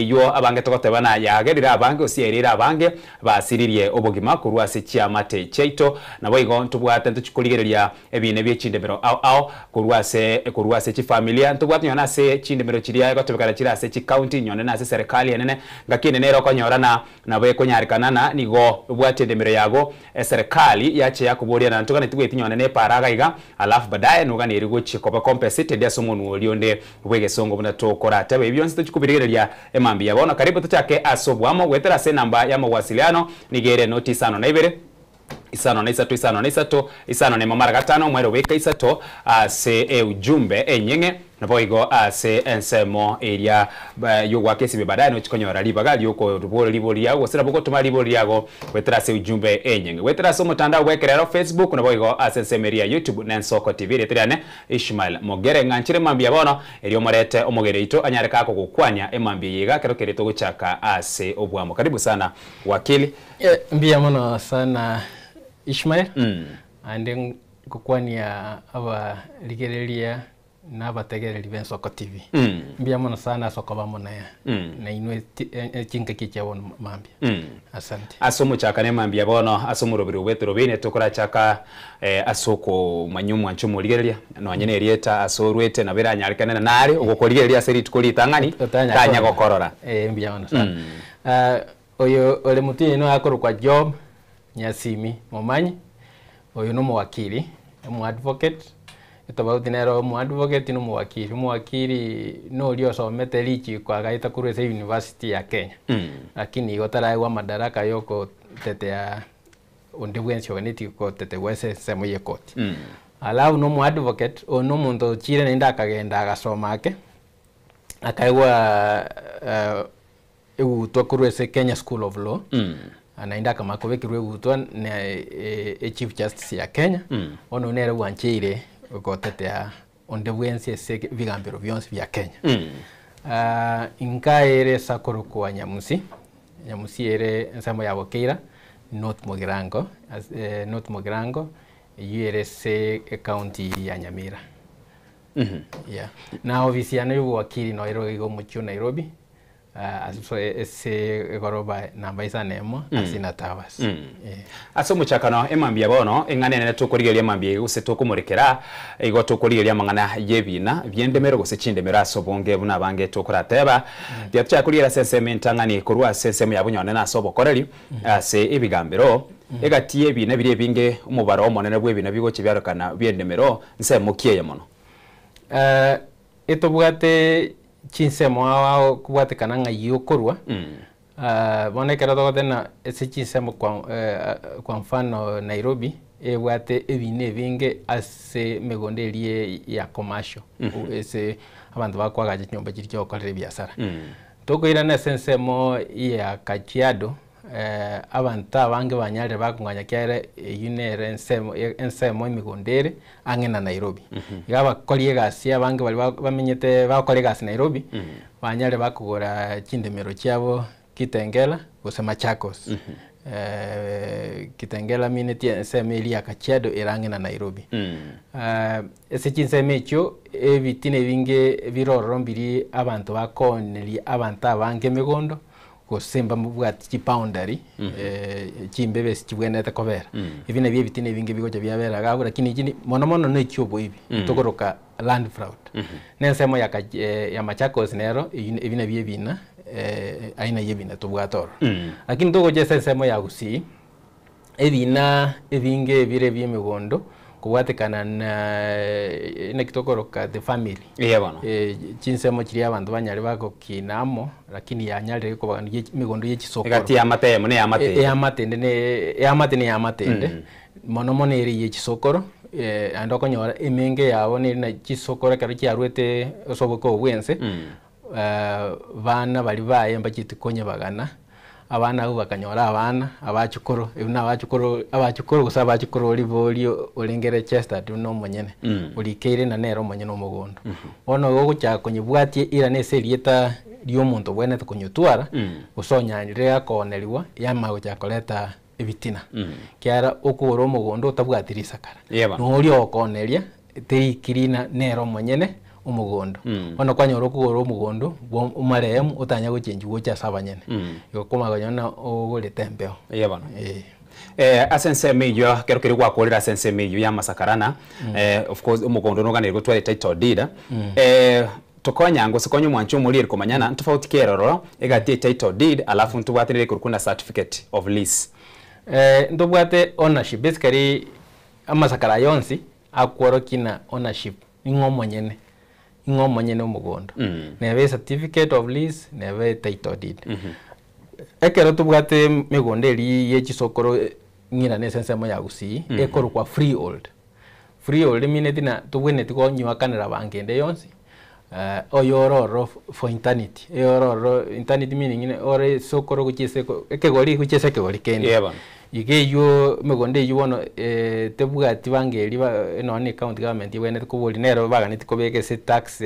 yo abange tokotebana yagerira abange osierira abange basiririe obogima kurwa ase chiamate cheito nabo igo tubwate ntukurigereria ebine byechindemero ao kurwa ase chifamilia tubwate nyona ase chindemero chiria gotebekara chira ase chi county nyone na ase serikali enene ngakine nero konyorana nabo ekonyarikanana nigo bwate ndemero yago serikali yache yakuboria na ntugane tugwe tinyone ne paraga iga alafu baadaye nugane irigo chikoba compensated ya somonu olionde bwegesongo buna tokora tabe byonse tukubirigereria emambi yabona karibu tutake asobwamo gwetera se namba ya mawasiliano nigere noti 52 isano na isatu isano ne mamara gatano mwero weka isato ase ujumbe enyenge naboigo ase ensemo area yogwa kesi baadaye no chikonyora libagali yoko rubolo liboli yago sera boko tuma liboli yago wetera se ujumbe enyenge wetera so mutandao wekerero Facebook naboigo ase semeria YouTube na Nsoko TV retirane Ishmael Mogere nganchire mambi yabono elio morete omogere ito anyareka ko gukwanya emambi yiga kero kereto guchaka ase obwamo karibu sana wakili mbia mono sana Ishmael ande kukwania aba ligereria na bategereri ben Nsoko TV mbia mono sana soko bamona ya na inwe chinka kichawon mambi asante asomo chaka ne mambi yabono asomo robiro wetero bine tokora chaka asoko manyumu anchumo ligereria no anyene erieta asorwete na bera nyarikana na nare ogokoligereria seri tukoli tangani kanya gokorora mbia mono sana oyo ole mutinyi no akoro kwa job Nyasimi Momanyi oyo no mwakili mu advocate itabaudi nero mu advocate no mwakili no lio somete lichi kwa gaita kurese university ya Kenya lakini igotara wa madaraka yoko tetea ondebwensi oneti ko tete wese semo ye court alafu no mu advocate ono muntu chire nenda akagenda agasoma ake akaiwa tokurese Kenya School of Law anaenda kama kobekirwe gutwa na Chief Justice ya Kenya ono nere wanchire gotetea ondebwensi ese vigambiro byonse bya Kenya inkaere sakoro kwa Nyamusi ere nsamo ya Bokeira North Mogirango yere se county ya Nyamira yeah na ofisi ya nayo wakili no ero igo mucho Nairobi ese goroba namba isa nemo asina tawas asomo chakano emambi yabono engane ne tokorigeria mambi use tokomurekera igo tokorigeria mangana yebina byendemero gose chindemero asobonge buna bange tokorateba byatcha kuriera sensement ngani kurwa sensemo yabunyone na asobo koreri ase ibigambiro egatiye bina bire binge umubaro omonene bwe bina bigo chibyarokana byendemero nsemo kiye mono etobwate chinsemo wao kubwate kananga yokorwa bonekera togotena ese chinsemo kwa mfano Nairobi ebwate ebine binge ase megonderie ya commercial ese abantu bakwagaje nyomba kiryo okorera biashara tokoira na sensemo ya Kajiado abantu abange banyare bakunganya kyare yunere ensemo imigondere angena Nairobi yaba kolie gasi abange bali bamenyete bakore gasi Nairobi banyare bakugora chindemero cyabo Kitengela gose Machakos Kitengela mineti ensemo ili ya Kajiado irangena Nairobi ese chinsemo echo ebitine binge birorombiri abantu bakoneli abantu abange migondo kosemba mubwati chipoundary chimbebe chibwenete kobera ibine bye bitine binge bigoje byabera gabura kini mono no cyobo ibi tokoroka land fraud nensemo ya Machakos nero ibine bye bina aina yebina tobwatoro lakini togoje sensemo ya Gusii ebina ebinge bire bye migondo kuwatekana na kitokoroka the family yebano chinsemo kiri abantu banyari bako kinamo lakini yanyari ko bantu migondo y'ekisoko egati ya matemo ne ya matende ya matende mono eri y'ekisokoro andoko nyora emenge yawo ne na kisokoro karo kyarwete osoboko obwense bana bali baye mbakiti konye bagana abana abo bakanyora abana abachukuru ibuna abachukuru gusa abachukuru libolio olengere Chester no monyene ulikere na nero monyene omugondo ono gogo cha konyibwatie ira ne serieta rio muntu bwenete kunyutwara usonyanyire akoneriwa yama guchakoleta ebitina kiara ukuro umugondo utabwatiri sakara nuri okoneria teikirina nero monyene umugondo ono kwanyoro ukuro umugondo umaremu utanya guchenji gocha sabanyene yokoma ganyona ogore tempeo yebana asense meyo kero kiri gwakorera asense meyo ya masakarana of course umugondo noganire gutwara title deed tokonyango sikonyo mwancho muri komanyana ntofauti keroro egati title deed alafu ntubwatirire kurukunda certificate of lease ndobwate ownership basically amasakara yonsi akworo kina ownership ingomonyene umugondo nebe certificate of lease nebe title deed ekero tubwate migondo eri yechisokoro ngira nesense moya gusi ekoro kwa freehold mine tina tubwene tiko nyiwakanira bangende yonsi oyororo for eternity eternity meaning ore sokoro kuchese ekegori kende igeyo migondo yubono tebwati bangeri eno ni county government ibwene kubuli nero baganiti kobeke se tax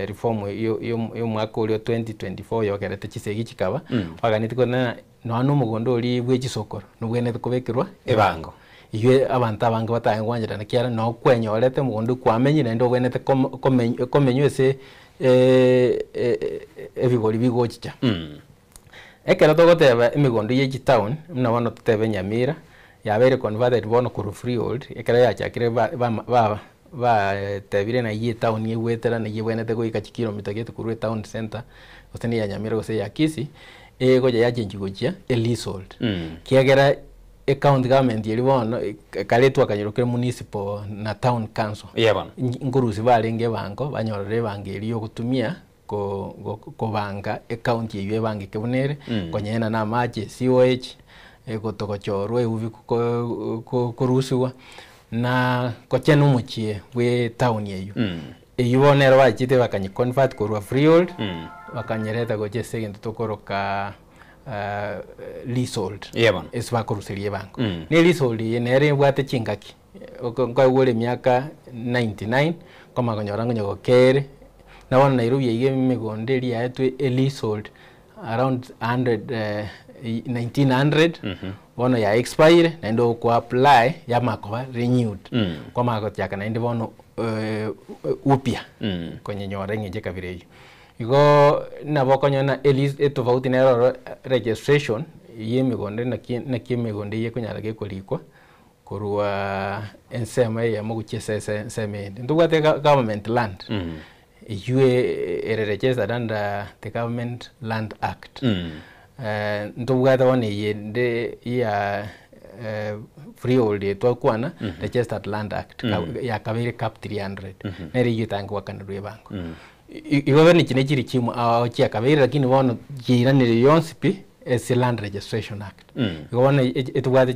reform yo mwaka uri 2024 yokerete chisegi chikaba baganiti kona no mugondo uri bwechisokoro nubwene kubekirwa ebango iye abantu abanga batangwanjira nakiara no kwenyorete mugondo kwamenyire ndo bwenete komenywese ebigori bigochicha ekero togoteba imigondo ye town mna wano tutebe Nyamira yabere converted bono ku freehold ekero yachakire ba tebire na ye town ye wetera na ye bwenete go ika kilomita getu ku town center oteni ya Nyamira go se yakisi goja yachenji gochia leasehold kiagera county government yeri bono kaletwa kanyirukire municipal na town council ngurusi balenge bango banyorore bangeri yo gutumia ko banga account yewe bange kebunere konyena na maji COH gotogochorwe ubi kurusiwa na kochenu muchie we town yeyo eyibonero bachite bakanyi convert korwa freehold bakanyereta goche segendo tokoroka leasehold esba kurusirie bango ni leasehold yenere bwate chingaki ngawole miaka 99 koma konyorango nyogokere na wana Nairobi yige migondo eri yatwe leasehold around 1900 bono ya expire na ndo ku apply ya makoba renewed kwa mako chaka na ndo bono upya kwenye nyora ngeje kabire igo na bokonyona tofauti na registration ye migondo na migondo ye kunyara ge kulikwa kurwa ensema ya muguchese seme ndubwate government land you registered under the Government Land Act. Ndubwata one yende ya freehold to kwana registered land act ya kabiri cap 300 neri yitango wakanirwe bango igo ni kine kiri chimu achi kabiri lakini wono jiranire yonsipi es land registration act igo wono etubwata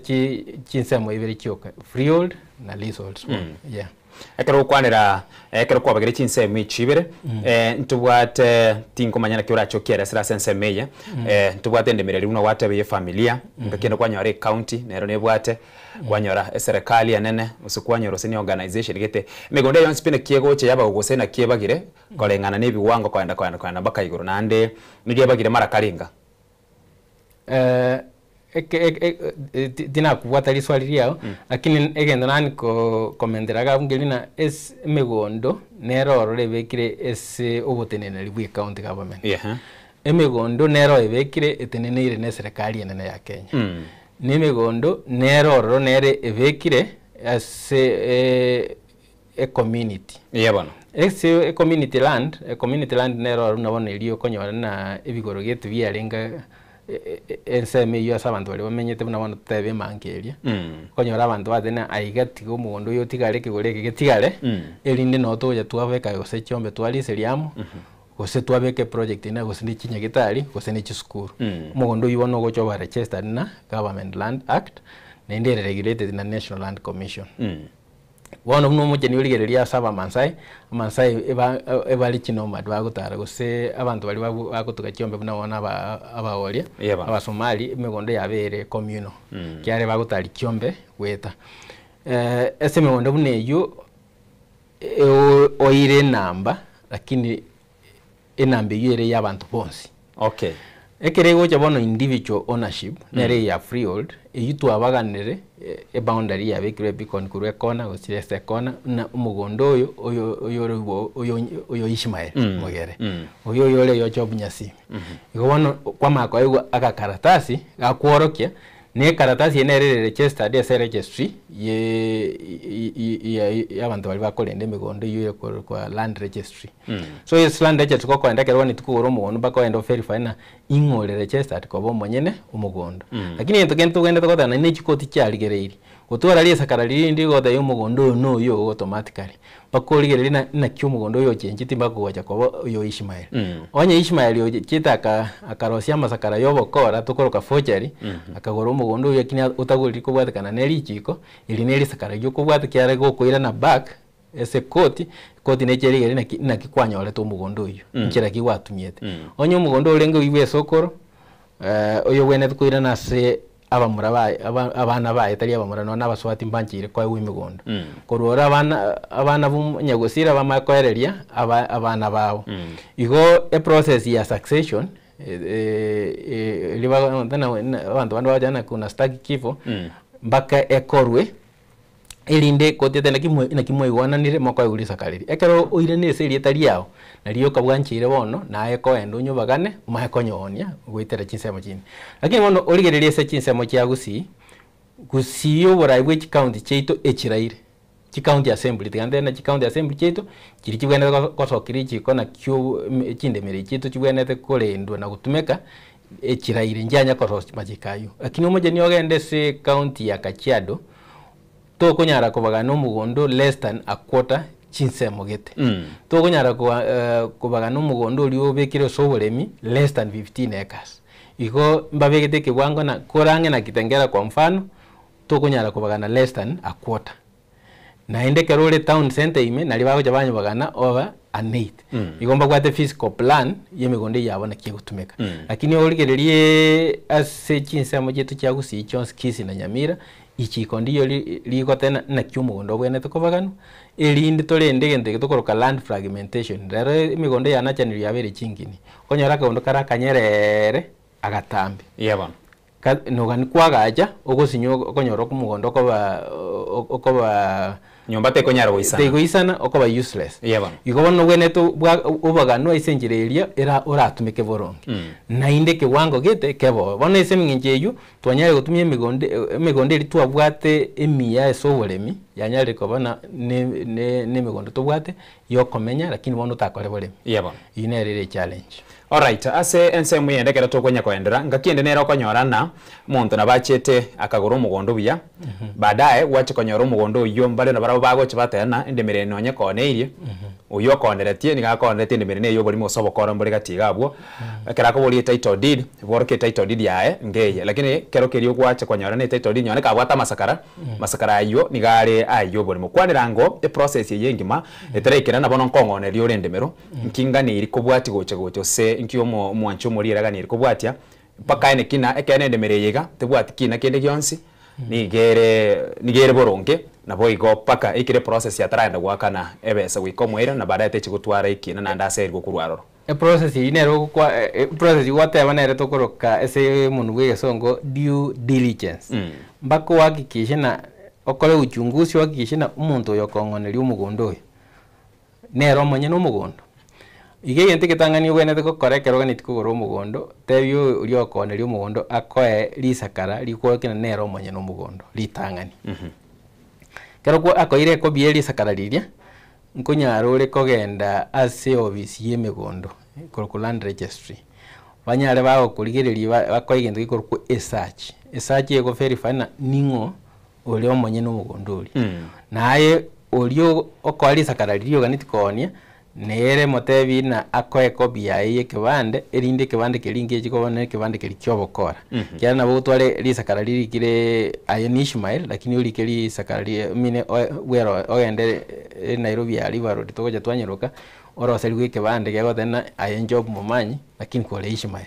chinsemo ibiri chioka freehold na leasehold yeah ekero kwanira ekero kwabagire chinsemi chibere ntubwate tinko manyana kiora chokera sira sense meya ntubwate ndemereri uno watebe familia ngakendo kwanyore county nero nebwate kwanyora serikali yanene usikwanyoro seni organization gete migondo yonse pine kiego che yaba gusena kiebagire kolengana nebi wango kwanda bakayigoro nande nigiyebagire mara kalinga tina kuwata liswali liao lakini egendo nani komenderaga ngelina es migondo nero rebekire es obotenene libwe county government emigondo nero ebekire etenene ire ne serikali yenene ya Kenya ni migondo nero nere ebekire as a community bana a community land nero nabona iliyo konyora na ebigoro getu byarenga enseme yo asabantu bali bamenyete buna bana tebe mangeria konyora abantu batena aigati go mugondo yo tigale kigoreke getigale elinde no to ya twabeka gose chombe twali seriamo gose twabeke project ina gose ndi chinya gitali gose ni chisukuru mugondo yo no gocho ba registered na Government Land Act na inde regulated na National Land Commission wono muno mujeni uligereria saba Mansai ebali chinomad bagutara gose abantu bali bagutuka chiombe buna wona abaolia abasomali migondo yabere communal kiare bagutari chiombe weta ese migondo bune yo oire namba lakini enambe yere y'abantu bonsi. Okay. Ekere gocha bono individual ownership nere ya freehold eyitu abaganere boundary ya bekire bikon kurwe kona gosirese kona na umugondo oyo Ishmael mogere oyo yole yo chobunyasi igo bono kwa mako ego akakaratasi gakworokia ne karatasi enere registered as registry ye abantu bali bakolende migondo yule kwa land registry. So yes land registry ko kwenda kerwa ni tukuro mugondo bako endo verify na ingole registered ko bo monyene umugondo. Lakini ento gento genda tokota na nechikoti kyaligereiri gutwara liesa karaliri ndigo da umugondo no yo automatically bakoligereri na kyumugondo yo chenji timba kuwacha ko yo Ishmael. Onye Ishmael yo chitaka akarosia masakara yobo kora tukoroka forgery akagoro umugondo yo kinya utaguri ko bwatakana neri chiko ili neri sakara yo ko bwatakiare go koira na back ese koti nechere na kikwanya ole to umugondo yo nchira kiwatumiete onye umugondo olenge wiwe sokoro oyo wene tukoira na se abana bae tari abamura no nabaswati mbanjire kwa wimigondo korora abana bunyagosira bamakoereria abana bawo igo a process ya succession liba abantu bajana kuna staki kifo mpaka ekorwe elinde kotete na kimwe igwananire moko igulisa kaliri ekero oire ne seri etari yao naliyo kabwanchire bono na eko endo nyubagane makonyonia gwitera chinsemo chini lakini bono origererie se chinsemo kya gusiyo borai bwe county cheito echiraire county assembly tigande na county assembly cheito kiri kibwene kosokiri chiko na kyo chindemere cheito kibwene te kolendo na gutumeka echiraire njanya koros majikayo lakini omoje ni ogende se county ya Kajiado to kunyara kubagana umugondo less than a quarter chinsemo gete to kunyara kubagana umugondo liyo bekire soboremi less than 15 acres iko mbabegete kibwango na korange na kitengera kwa mfano to kunyara kubagana less than a quarter na ende kerole town center ime na libago jabanyo bagana over an 8 igomba kwate physical plan yemigonde yabona kigutumeka lakini oligererie ase chinsemo jetu kyagusi Jones Kisi na Nyamira ichiko ndiyo liko tena na kyumugondo bwene tukobagano elinde tolende gente tukoroka land fragmentation rero imigondo ya nachaniri yabere chingini konyara kondo kara kanyerere agatambi yeba nogani kwagaja ogosinyo konyoro kumugondo okoba nyomba te konyara goisana okoba useless yeba igobano bwene to ubagano isenjireria era oratumike borongi na inde kiwango gete kebo bono esemingeju twanyare gutumye emigonde ri twabwate emiya esoboremi yanyare kobana ne migondo tobwate yokomenya lakini bono takore boremi yeba inerere challenge. Alright, ase ensemu yendekera tokonya kwendera ngakiende nero konyorana muntu nabachete akagoro umugondo buya baadaye wache konyora umugondo yo mbale na barabo bago chibatena endemere nonye koneirie uyo konderetie nigakonderetie endemere ne yo boli mosobo kora mbole gatigabwo kera ko boli title deed borke title deed yae ngeye lakini kero kerio kwache konyora ne title deed nyone kabwata masakara ayo nigare ayo boli mukwanira ngo the process yengima eterekera nabono nkongone rio rendemero nkingani iri kubwati goche se nkyo mwancho muri raganira kubwatia paka ene kina ekene ndemereyega tebwati kina kende kyonsi nigere boronge nabo igo paka ikire process ya taranda gwakana ebesa wikomwera na baadaye techi gutwara ikina na ndase iri kurwaroro process inero kwa process wate banere tokoroka ese mundu wegesongo due diligence mbako hakikisha na okole uchunguzi hakikisha na umuntu yokongoneri umugondo oyo nero monye no mugondo ige yente ketangani wene teko korekero gani tikugoro umugondo tebyo uri okoneri umugondo akoe lisakara likwokina nero monye no mugondo litangani kero ko akoire ko bieli sakara liria nkonyarore kogenda ase obisi yemigondo ku land registry banyare bawo kuligereria bakoigendo ikorku search ego verify na ningo uri omonye no mugondo uri naye uri okwali sakara lirio gani tikonia nere motebi na akoe kopia ye kibande erinde kibande kilinge chikobone kibande kilikyobokora kyana nabo twale lisakara lilikire Iron Ishmael lakini ulikeli sakara mine wero ogende Nairobi ali baro tokoja twanyiruka oroseli kibande kego tena Iron Job mumanyi lakini kole Ishmael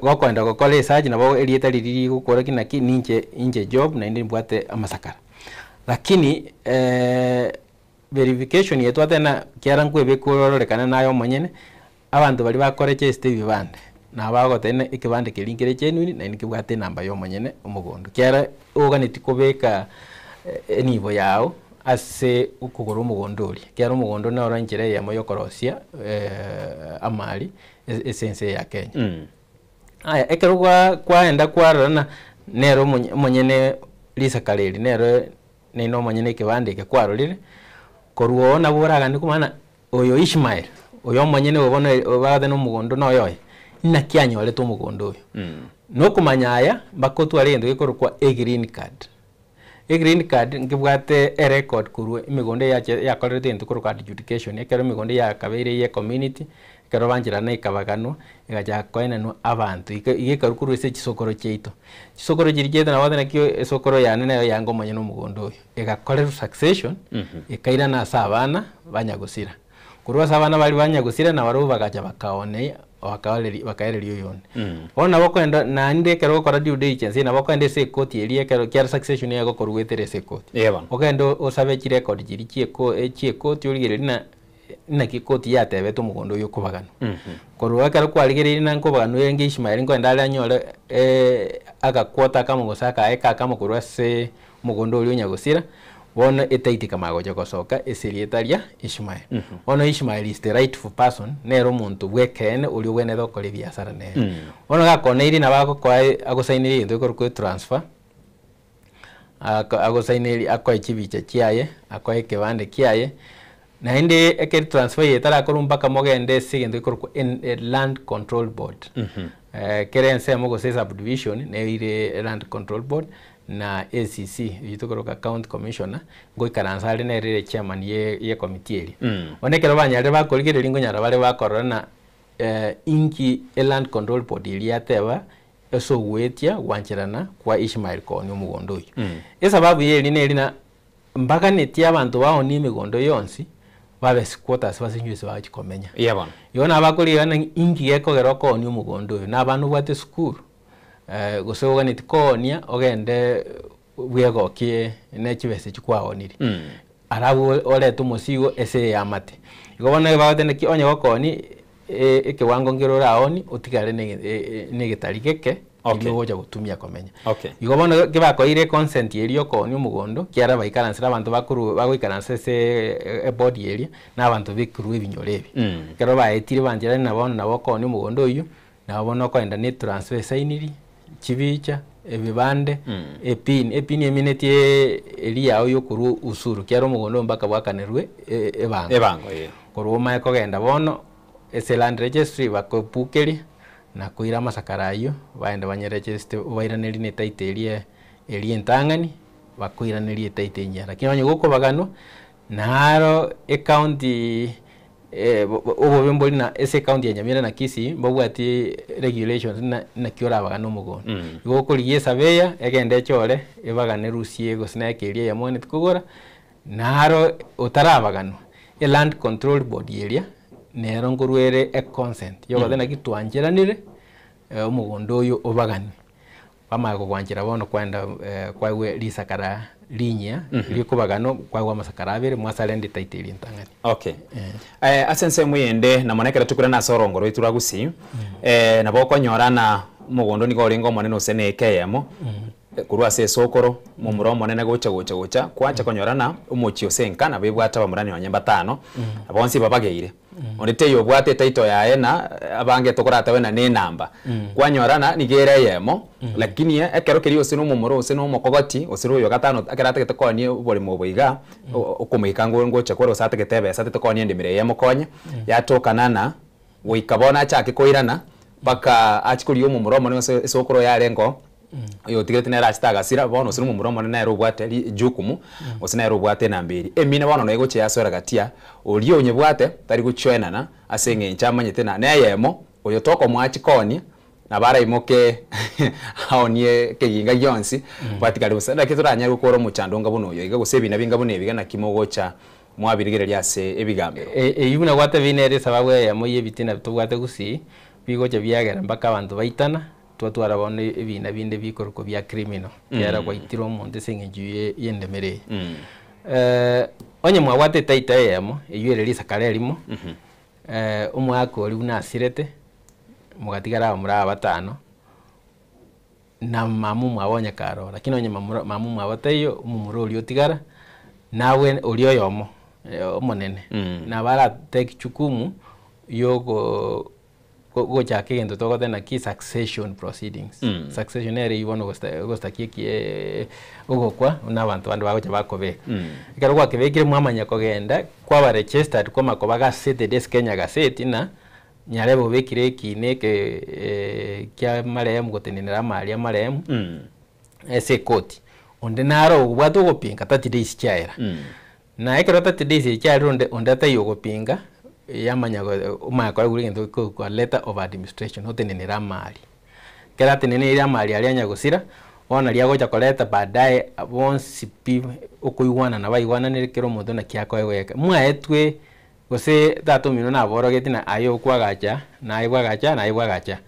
gokwenda gokole saji nabo elieta lili gukora kinaki ninje job na indi mbwate amasakara lakini verification yetu atena kiarangu ebekorore kana nayo monyene abantu bali bakorecheiste ebibande na bagotene ekibande kirinkire chenuni na nikibwate namba yo monyene umugondo kiara oganiti kubeka enibo yao ase ukugura umugondo uri kiara umugondo na oranjire ya moyo korosia amali esense ya Kenya aya ekero kwaenda kwarana nero monyene Lisa Kareli nero nino monyene kibande ke kwarorire koruo na buraga ndikumana oyo Ishmael oyo monyene obona obade no mugondo no yoye na kianyole to mugondo oyo no kumanyaya bakotu arendo ikorukwa green card ngibwate record kurwe imigondo ya korete ntukuruka adjudication ekero imigondo ya kabeire ye community kero banjira na ikabagano igaja koina no abantu igekarukuru ese kisokoro cheito kisokoro jirigeta na wadana kyo esokoro ya nene yango monyene mugondo oyo igakorera succession ikaira na sabana banyagusira kurwa sabana bali banyagusira na baru bagaja bakaone bakaereri yone ona bokwenda na inde kero gukora due diligence na bokwenda se court elie kero kya succession yago korwetere se court okendo osabe ki record jiri ki court urigere na ki court yatebe to mugondo yo kubagano korwa kero kwarigereri na nkobagano yenge Ishmael ngo ndala nyore agakwota kama gosaka eka kama kurwa se mugondo uri nyagusira bona etaitika magoja kosoka esirietaria Ishmael ona Ishmael is the rightful person nero muntu bwekene uri wene dokore biasara ne ona gakoneiri na bako kwa agosainiri ndo ko transfer agosainiri akwa chibicha kiaye akwa ekebande kiaye na inde eke transfer yetara korumba kamogende sigendo ko land control board kerense mogo se subdivision ne ile land control board na ACC yitokoroka county commissioner ngo ikaransa na rere chairman ye committee eri onekero banyare bakorigere lingo nyara bale bakorana inki land control board iri ateba eso wetia wanchirana kwa Ishmael Koni umugondo uyu esababu yeri neri na mbaka netia abantu baho ni migondo yonsi babe squatters basinyuse bachikomenya yabona yona abakori yana inki yekogero Koni umugondo uyu na abantu bwate school gosoga nitikonia ogende bwegokie nekibese chikwawoniri arabu ole tumosigo ese yamate igobona bagotene ki onye gokoni ekiwango ngirora aoni utigare ne gitarikeke ngoja gutumia komenya igobona kibakoire consent yeri okoni umugondo kiara baikaransira abantu bakuru bagoikaranse se body area na abantu bikuru ebinyorebi kero baetire banjira na bono na bokoni umugondo uyu na bono ko enda ni transfer sainiri chibicha ebibande epin emineti elia oyo kuru usuru kyaro mugondo mbaka bwakanerwe ebango kuruma eko genda bono ese land registry bakopukeri na kuira masakarayo baenda banyeregister bairaneri ne taiterie entangani bakuiraneri taite nyara kinonye goko bagano naro county obo bemboli na ese county ya Nyamira na Kisii mbogwati regulations na kiora bagano mugondo igoko liye sabeya egende chore ebagane rusie go sinakeria ya mone tukugora naro utarabagano land control board area nero ngurwere consent yogo thena kitwanjiranire umugondo uyu obagani bamago kwanjira bono kwenda kwawe lisakara linya likubagano kwawe masakara abere mwasalende taitiri ntangani asense muyende na monekera tukura na sorongoro ituragusi na boko nyorana mugondo niko ringo monene usene ekeyemo kurwa se sokoro mumuro monene gocha kwacha konyorana umuchi osenkana bebwata bamurani wanyamba 5 abonsi babageire onete yo bwate taito yae na abange tokorata wena ne namba kwanyorana nigere yemo lakini ekero keri osino mumuro osino mokogoti osiro yo gatano akerata ketokoni boli moboiga okumikango ngocha kwero sate ketebe sate tokoni ndimire yemo konya yatokanana wikabona chake koirana baka achikuriyo mumuro monene sokoro yarengo yo tigete nera stagasira bono sinu mumuromo na erobwate jukumu osina erobwate na mbiri emine bono nego che yasora gatia oliyo nyebwate tari guchwenana asenge nchamanyete na neyemo oyo toko mwachi koni na bara imoke haonie keginga yonsi batikali usana kituranya gukoro muchandonga buno yo iga gusebina binga buno ebiga na kimogocha mwabirigere lyase ebigambero yibuna gwate binere sababu ya moye bitina bitubwate gusi bigocha byagera mbaka abantu baitana twatwara bone ebina binde bikorko bya criminal yara kwa itiro monde sengejuye yendemere onye mwawate taita yemo eyuere lisa karelimo umwaka ori buna asirete mugatigara muri abatano na mamu mwabonya karo lakini onye mamu mwaboteyo umumuro uri otigara nawe uri oyomo omonene na bara take chukumu yogo gocha kigendo togotena ki succession proceedings succession ere ibono gosta kikie ugokwa n'abantu bandi bagocha bakobe ikaro kwa kibekire mwamanya kogenda kwa ba registered kwa makoba gasete des Kenya gasete na nyarebo bekire kine ke kya maremu gotenera maria maremu ese koti onde naro ubwato gopinga 30 days chaira na ekero 30 days chaira onde tayo gopinga yamanya umaka uri ngendo kwa letter of administration otenenera mali kera tenenera mali ali anyagusira ona liagocha koleta baadaye bonsi pi okuigwana na baigwana nerekero mundu na kiako eweka mwaetwe gose tato mino na borogeti na ayo kwagacha na aibwagacha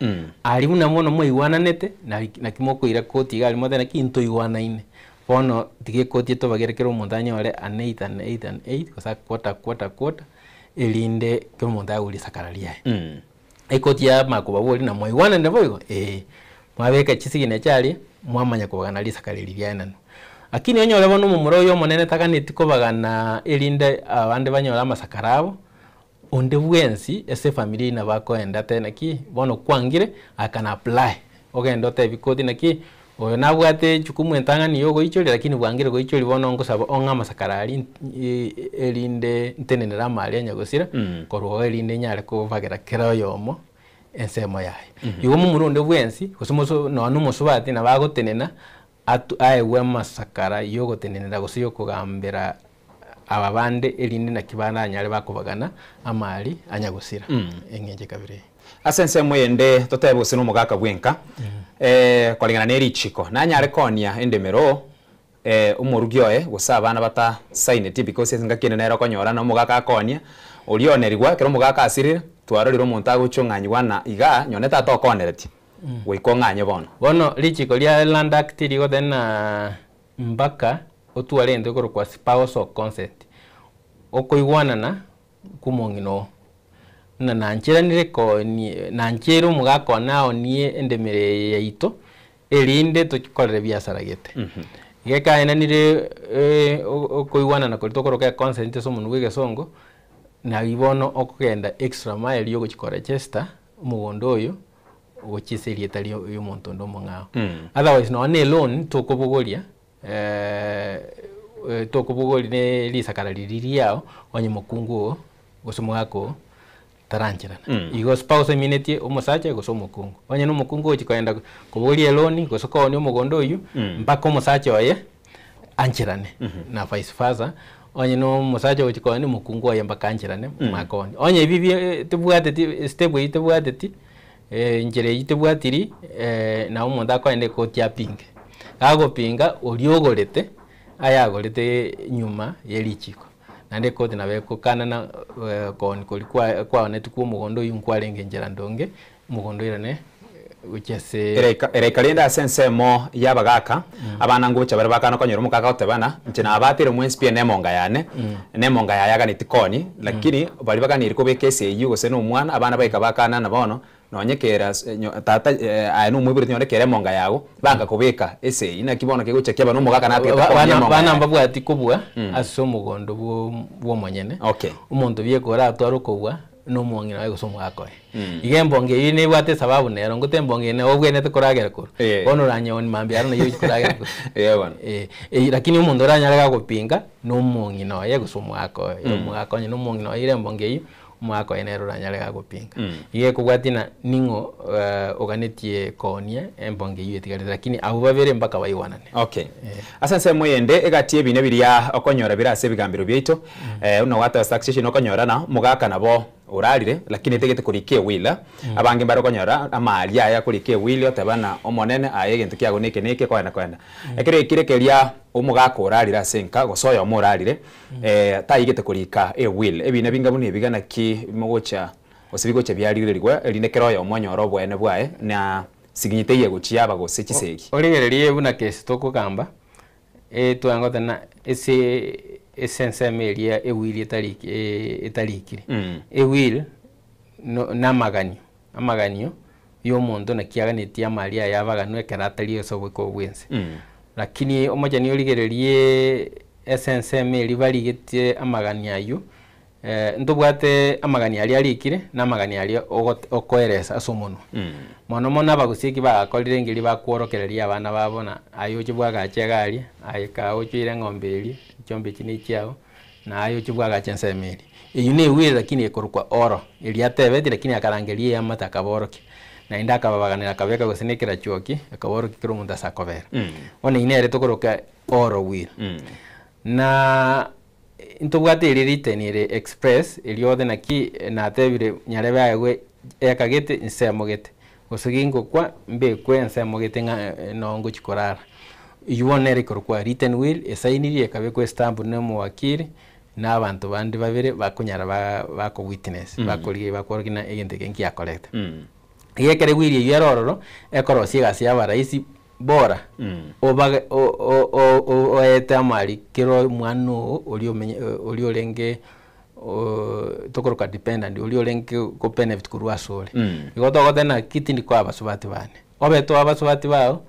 ali muna mono mwaigwana nete na kimoko ira koti gali mothe na kinto igwana ine bono tige koti to bagerekero mundu anyore an 8 kosa kwata elinde kero mundu aguli sakaralia ekoti ya makuba boli na mwaigwana ndebo mwabeka chisigine chali mwamanya kubagana lisakaliliria nanu akini onyo lebo no mumuro yo monene takaniti kubagana elinde abande banyola masakarabo onde bwensi ese family na bakoenda tena ki bono kwangire akana apply ogendo te bikoti naki oyo nabwate chukumu entangani yogo icholi lakini bwangire go icholi bono ngosaba onga masakarali elinde ntenenera mali anyagosira korwo elinde nyale kubagira kero yomo ensemo yae igo mumurundi bwensi kosomoso no numusobati na bagotenena aewe masakara yogotenenera gosiyo kugambira ababande elinde na kibana nyale bakubagana amali anyagusira engenje kabire asense mwende totebo sino mugaka bwenka kolingana neri chiko nanyare konia endemero umurugyoe gusabana bata sign it because ngakene nero konyora no mugaka konia olionerigwa kero mugaka asirire twaroriro omonto agochong'anywa na iga nyone tata okonereti goikong'anye bono lichiko lia land act ligotena mpaka otwarente okoro kwa spousal consent okoigwanana kumong'ino na nanchiranire koni nanchero omogaka nao nie endemere yaito elinde tochikorere biasara gete gekaenanire okoigwanana kori tokoroka consent ase omonwe egesongo na ibono okugenda extra mile yo gochikora chester umugondo oyo ochiserie tali yo muntu ndo mongao otherwise no ne loan tokobogoria tokobogori ne lisakara liriao onye mokungu gosomogako taranchirana igo spouse minute omosacha gosomokungu onye no mokungu ochikoenda kobogoria loan gosoko ni umugondo oyo mpaka omosacha oye anchirane na vice versa onye no musacha uchikoni mukungu ayamba kanchirane makoni onye bibi tebwateti step itebwateti njere itebwatiri na umuntu akwende kotia ping ago pinga oliogorete ayagorete nyuma yelichiko nande koti nabe kokana na kon kolikuwa kwa netuku mugondo yunkwarenge njera ndonge mugondo irane uchese ere kalenda sense mo yabagaka abana ngocha bari bakana konyoro mukaka otebana ntina abatire mwensi pia nemonga yane nemonga yayaga nitikoni lakini bari bakana iriko bekese yugo se no mwana abana baika bakana na bono nonyekera tata ayinu mwibiri nyone kere monga yago banga kubeka ese ina kibono keguche keba no mugaka natwe bana mbabwa ati kubwa aso mugondo bwo monyene umuntu biekora atwaro kubwa no mwongera ayo somo akoe igembonge ine bwate sababu nero ngotembonge ne obwene te koragera ko bono ranyoni mambiaro ne yo koragera ko lakini umuntu ranyaraga gupinga no mwongino ayo somo akoe yo akonye no mwongino irembonge iyo mwako enero ranyaraga gupinga ige kugwatina ningo oganetie konie embonge iyo tigarira lakini abo babere mpaka bayiwanane asanse moyende egatie bine biria okonyora birase bigambiro byeito uno wata succession okonyora na mugaka nabo urarire lakini tegete kurikie wila abange mbaro konyora amali aya kurikie wili otabana omonene ayegento kiago neke kwenda ekere kirekeria umugaka urarira senka gosoya omurarire taigete kurika will ebine bingabu ne bigana ki mugocha osibigocha byaririrwa elinekero yo monyoro bwene bwae na siginyite ye guchia bagose chiseki origererie buna kesi tokugamba twangotana ese essence melia ewili etalikire ewil amaganio y'omonto nakiaganitie amari yabaganwe keratari esobo ko bwense lakini omoja ni origererie SNSM eri barigetie amagani ayo ntobwate amagani ari arikire na amagani ari okoeresa asomono mono abagusiki bagakorire ngiri bakworokereria abana babona ayo kibwaga chegari ayika ochire ngomberi chombe chini chiao na ayo kibwaga chensemeri iyo ne wire lakini ekorukwa oro eri atebeti lakini akarangerie amata akaboroke na inda akababaganira kabeka gusinekera chuoki akaboroke kiro mundu asakobera one inere tokoroka oro wire na intobwate iri ritenire express iriothe naki natebire nyarebe aywe ekagete nsemogete usigingo kwa mbekwe nsemogete nongo chikorara iyonere korwa written will esainirie kabekwe stamp nemo wakiri na abantu bandi babere bakunyara bako witness bakori bakorogina egente kenki ya collect yekere wiri yerororo ekorosi gasi abaraisi bora obaga o etamari kero mwano oli olenge tokoroka dependent oli olenge ko benefit kurwa sole igoto gotena kitindi kwa basubati bane obeto abasubati bao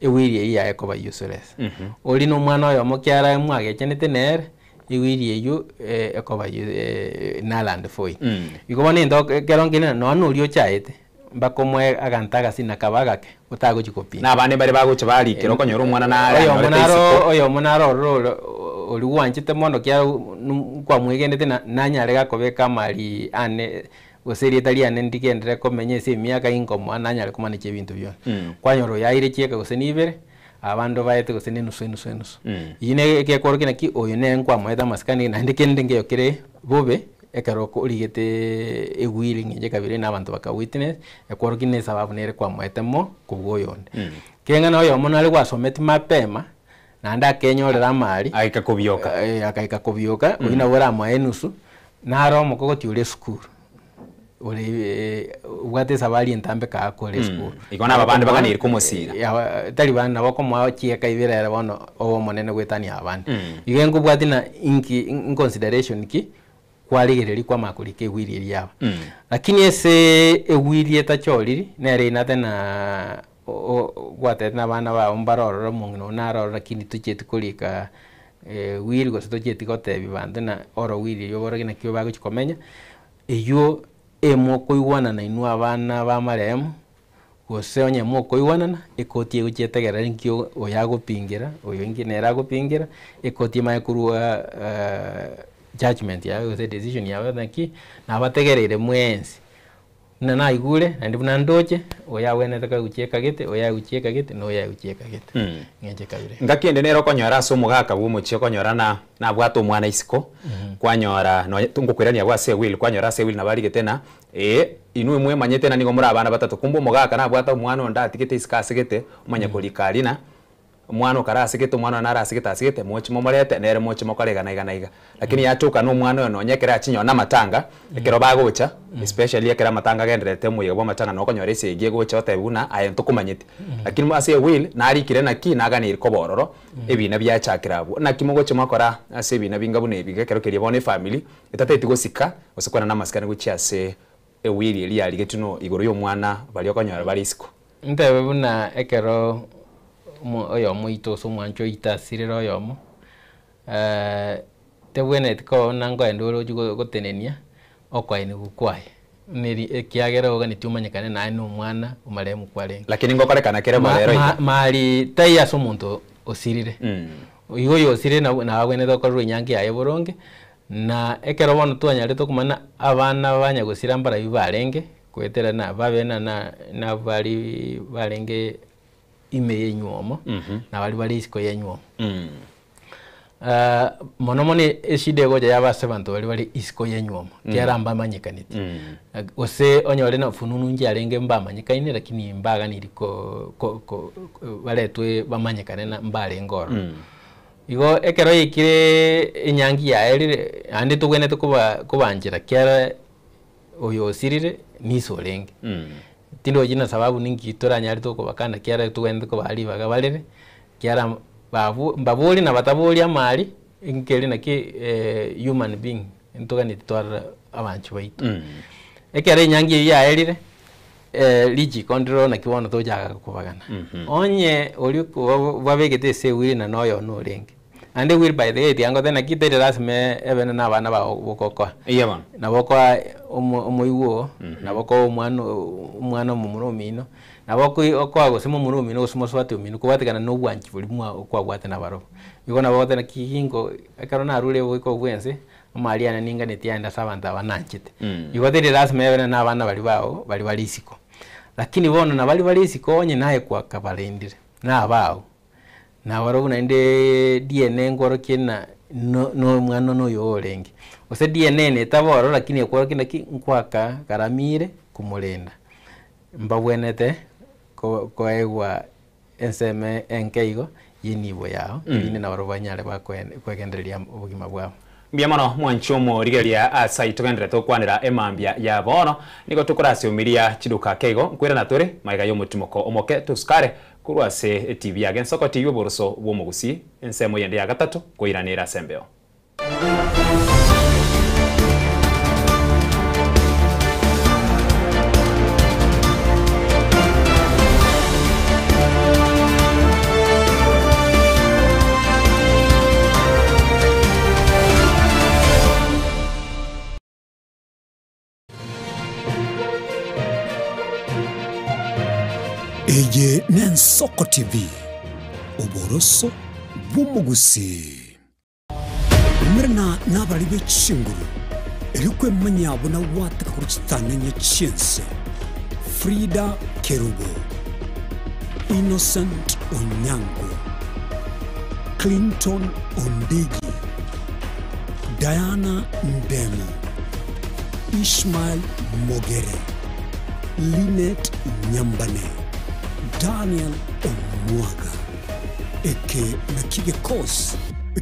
ewiri iya ekoba useless oli no mwana oyo mokyara mwage chenete nere ewiri eyo ekoba naland foi igobone ndo kerongina no oli ochaete bakomwe agantaga sina kabagake utago chikopi na bane bari baguche bari kero konyoro mwana na oyo monaro oli wanchite mono kya kwa mwegendete na nyarega kobeka mali ane goseri italiane ndigendere komenye se miaka inkomo ananyare kumaniche bintu byo kwanyoro yaire chieka gosenibere abando baete gosene nusu yine ke korokina ki oyo ne nkwa mweta maskani na ndikende ngeyo kire bobe ekaroko urigete egwiri nge kabire n'abantu baka witness ekorokine sababu nere kwa mwetemo kugoyonde kenga na oyo monale gwasometi mapema nanda kenyorera mali akaika kubyoka uina wera maenusu naro mukoko tiure school uri ubwate sabali entambe ka kole school ikona babande bakaniri kumosira tali bana bako mwa chieka ibera bono obo monene gwetani abandi igengo bwati na in consideration ki kwarigereri kwa makurike wiri yaba lakini ese ewiri etachoriri nere inate na gwate na bana ba umbaroro mungino naroro lakini tucheti kulika wiri go tucheti gotebi bande na oro wiri yoboro gina kyo bago chikomenya eyo emoko iwana na inua abana ba maremu gose onye moko iwana na ekoti eguchetegera nkyo oyago pingira oyo nginera go pingira ekoti maikuruwa judgment yawe the decision yawe naki na bategereire mwensi na igure na ndibuna ndoche oya wene taka gucheka gete oya gucheka gete no oya gucheka gete ngeje kabire ngakende nero konyora so mugaka bwo muchie konyora na bwato mwana isiko kwanyora no tungukwirania bwa se will kwanyora se will na bari getena inu imwe manyete na nigo muri abana batatu kumbu mugaka na bwato mwana onda atigete isikase gete umanya kulikalina mwana karasigete mwana narasigete asigete mochi momorete nere mochi mokorega na iga lakini yachuka no mwana no nyekera chinyo na matanga ekero bagocha especially ekera matanga genderete muye bo matanga no konyore sege gocha otebuna ayento kumanyite lakini ase will nari kire na ki naganira ko bororo ebina byachakirabo na kimogoche makora ase ebina bingabune ebiga kero kerie bone family etatete gosika osekwana na maskana guchiase will eli ali getuno igoro yo mwana bali okonyora bali isiko ndebe buna ekero oyo muito so mwancho itasiriro yomo tebwene tiko nango endoro gotenenia okwaini gukwaye neri ekiagera ogani tumanyekane na no mwana umaremu kware lakini ngokorekana kere marero mali taya so muntu osirire igo yo osirire na abwene dokorwa inyangi yaye boronge na ekero bono twanyare to kumana abana banya gusira mbara bibarenge kwetera na babena na bali barenge ime yenyuomo na bali isiko yenyuomo mono mone eshide goja yabase bantu bali isiko yenyuomo kiara mba manyikaniti ose onyore na fununu nje arenge mba manyikanine lakini mbaga niriko baletwe bamanyikane na mbale ngoro igo ekero ikire inyangi ya erire andi tugwene kubanjira kiara oyo sirire nisolenge tindo jina sababu ningi toranyari to kubakana kiara tugende ko bali bagabalere kiara babuli na batabuli amali inkeri na ki human being ntoga ni twara abanchi baitu ekere nyangi ya elire liji control na kiwono to jaga kubagana onye oliuko wabegete se wiri na noyo no lenge ande will by the way yango tena kitete rasme ebene na bana ba bokoko iya na boko omoiwo na boko umwana mumurumino na boko okwago simo murumino usimo swate umino kubatikana no bwanchi buli mwa okwabwate na baro yuko na boko tena kihingo akarona rule wiko bwense amaliana ninga netianda sabanta bananchite yuko tete rasme ebene na bana bali balisiko lakini bono na balisiko onye naye kwa kabalendire na bao na warabuna inde DNA ngoro kina no mwana no yorenge ose DNA ne taboro lakini ekoro kina nkwaka karamire kumulenda mbabwenete ko egwa enseme enkeigo yinibo yao ine na warabanyale bakwendereria ubugima bwabo Biamano mwanchomo rigeria asai tugendere tukwanira emambia ya bono niko tukurasi umiria chiduka keigo kwira naturi maiga yo mutimoko omoke tuskare kurwase TV again soko TV boroso bwomugusi ensemo yende ya gatatu kuiranira sembeo Eye Nensoko TV Oboroso bumugusi Mrena nabali bechinguru Erikwe manyabo na wataka kuruchitana nye chense Frida Kerubo Innocent Onyango Clinton Ondegi Diana Ndemo Ishmael Mogere Linet Nyambane Daniel Omwaga eke na kige kos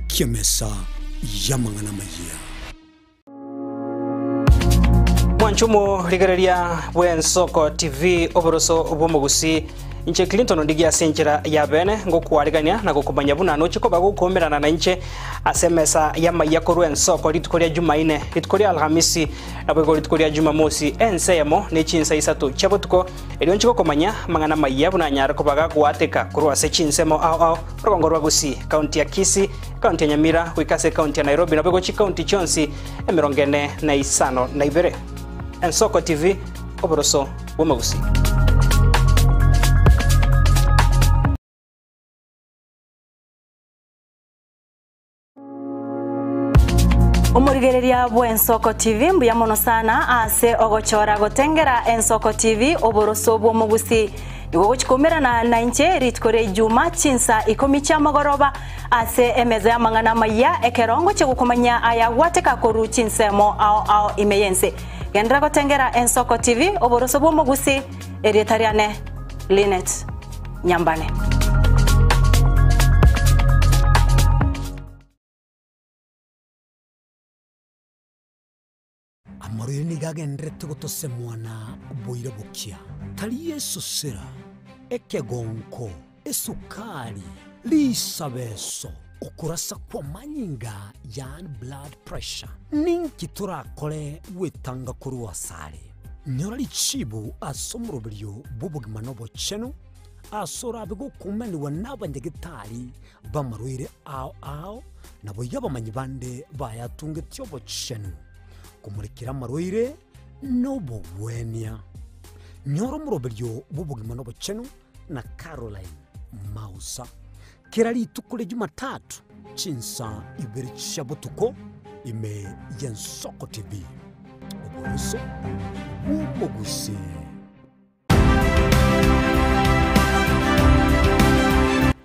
kiamesa yamangana majia Mwanchumo ligareria Bwensoko TV oboroso obomugusi Inche Clinton ondigia senjera ya bene ngokuarigania na gukumanya buna no chiko bagukomerana na inche asemesa yama yakorwe ensoko litukoria Jumaine litukoria Alhamisi na bwego litukoria Jumamosi ensemo ne chinsa isatu chabotuko elio nchiko komanya mangana maya buna nyara kubaga kuateka kurwa se chinsemo au rogongorwa gusi county ya Kisii county ya Nyamira wikase county ya Nairobi na bwego chi county chonsi emirongene na isano na ibere Ensoko TV oboroso bomugusi Omurigereria Bwensoko TV mbuya mono sana ase ogochora gotengera Ensoko TV oboroso bwomugusi nigo gochikomerana na inche ritkore Juma chinsa 10 cha magoroba ase emeza ya mangana maya ekerongo chegukomanya aya wateka koru chinsemo au imeyense gendra gotengera Ensoko TV oboroso bwomugusi erietariane Linet Nyambane Amorire ni gagendrete gotose mwana boire bukia tali Yesu sera ekegonko esukari lisabeso okurasa kwa manyinga yan blood pressure ninki turakore wetanga kuri wasare nyorali chibu asomrobilyo bubugima no bocheno asora bigo kumeni wanabandegitari bamarwire ao nabo yabamanyi bande bayatunge tyo bocheno kumurikira marwire no bugwenia nyoro murobelyo bubugima no bocheno na Caroline Mausa kirali tukule Jumatatu chinsa ibiri chabutuko ime Ensoko TV oboroso bumugusi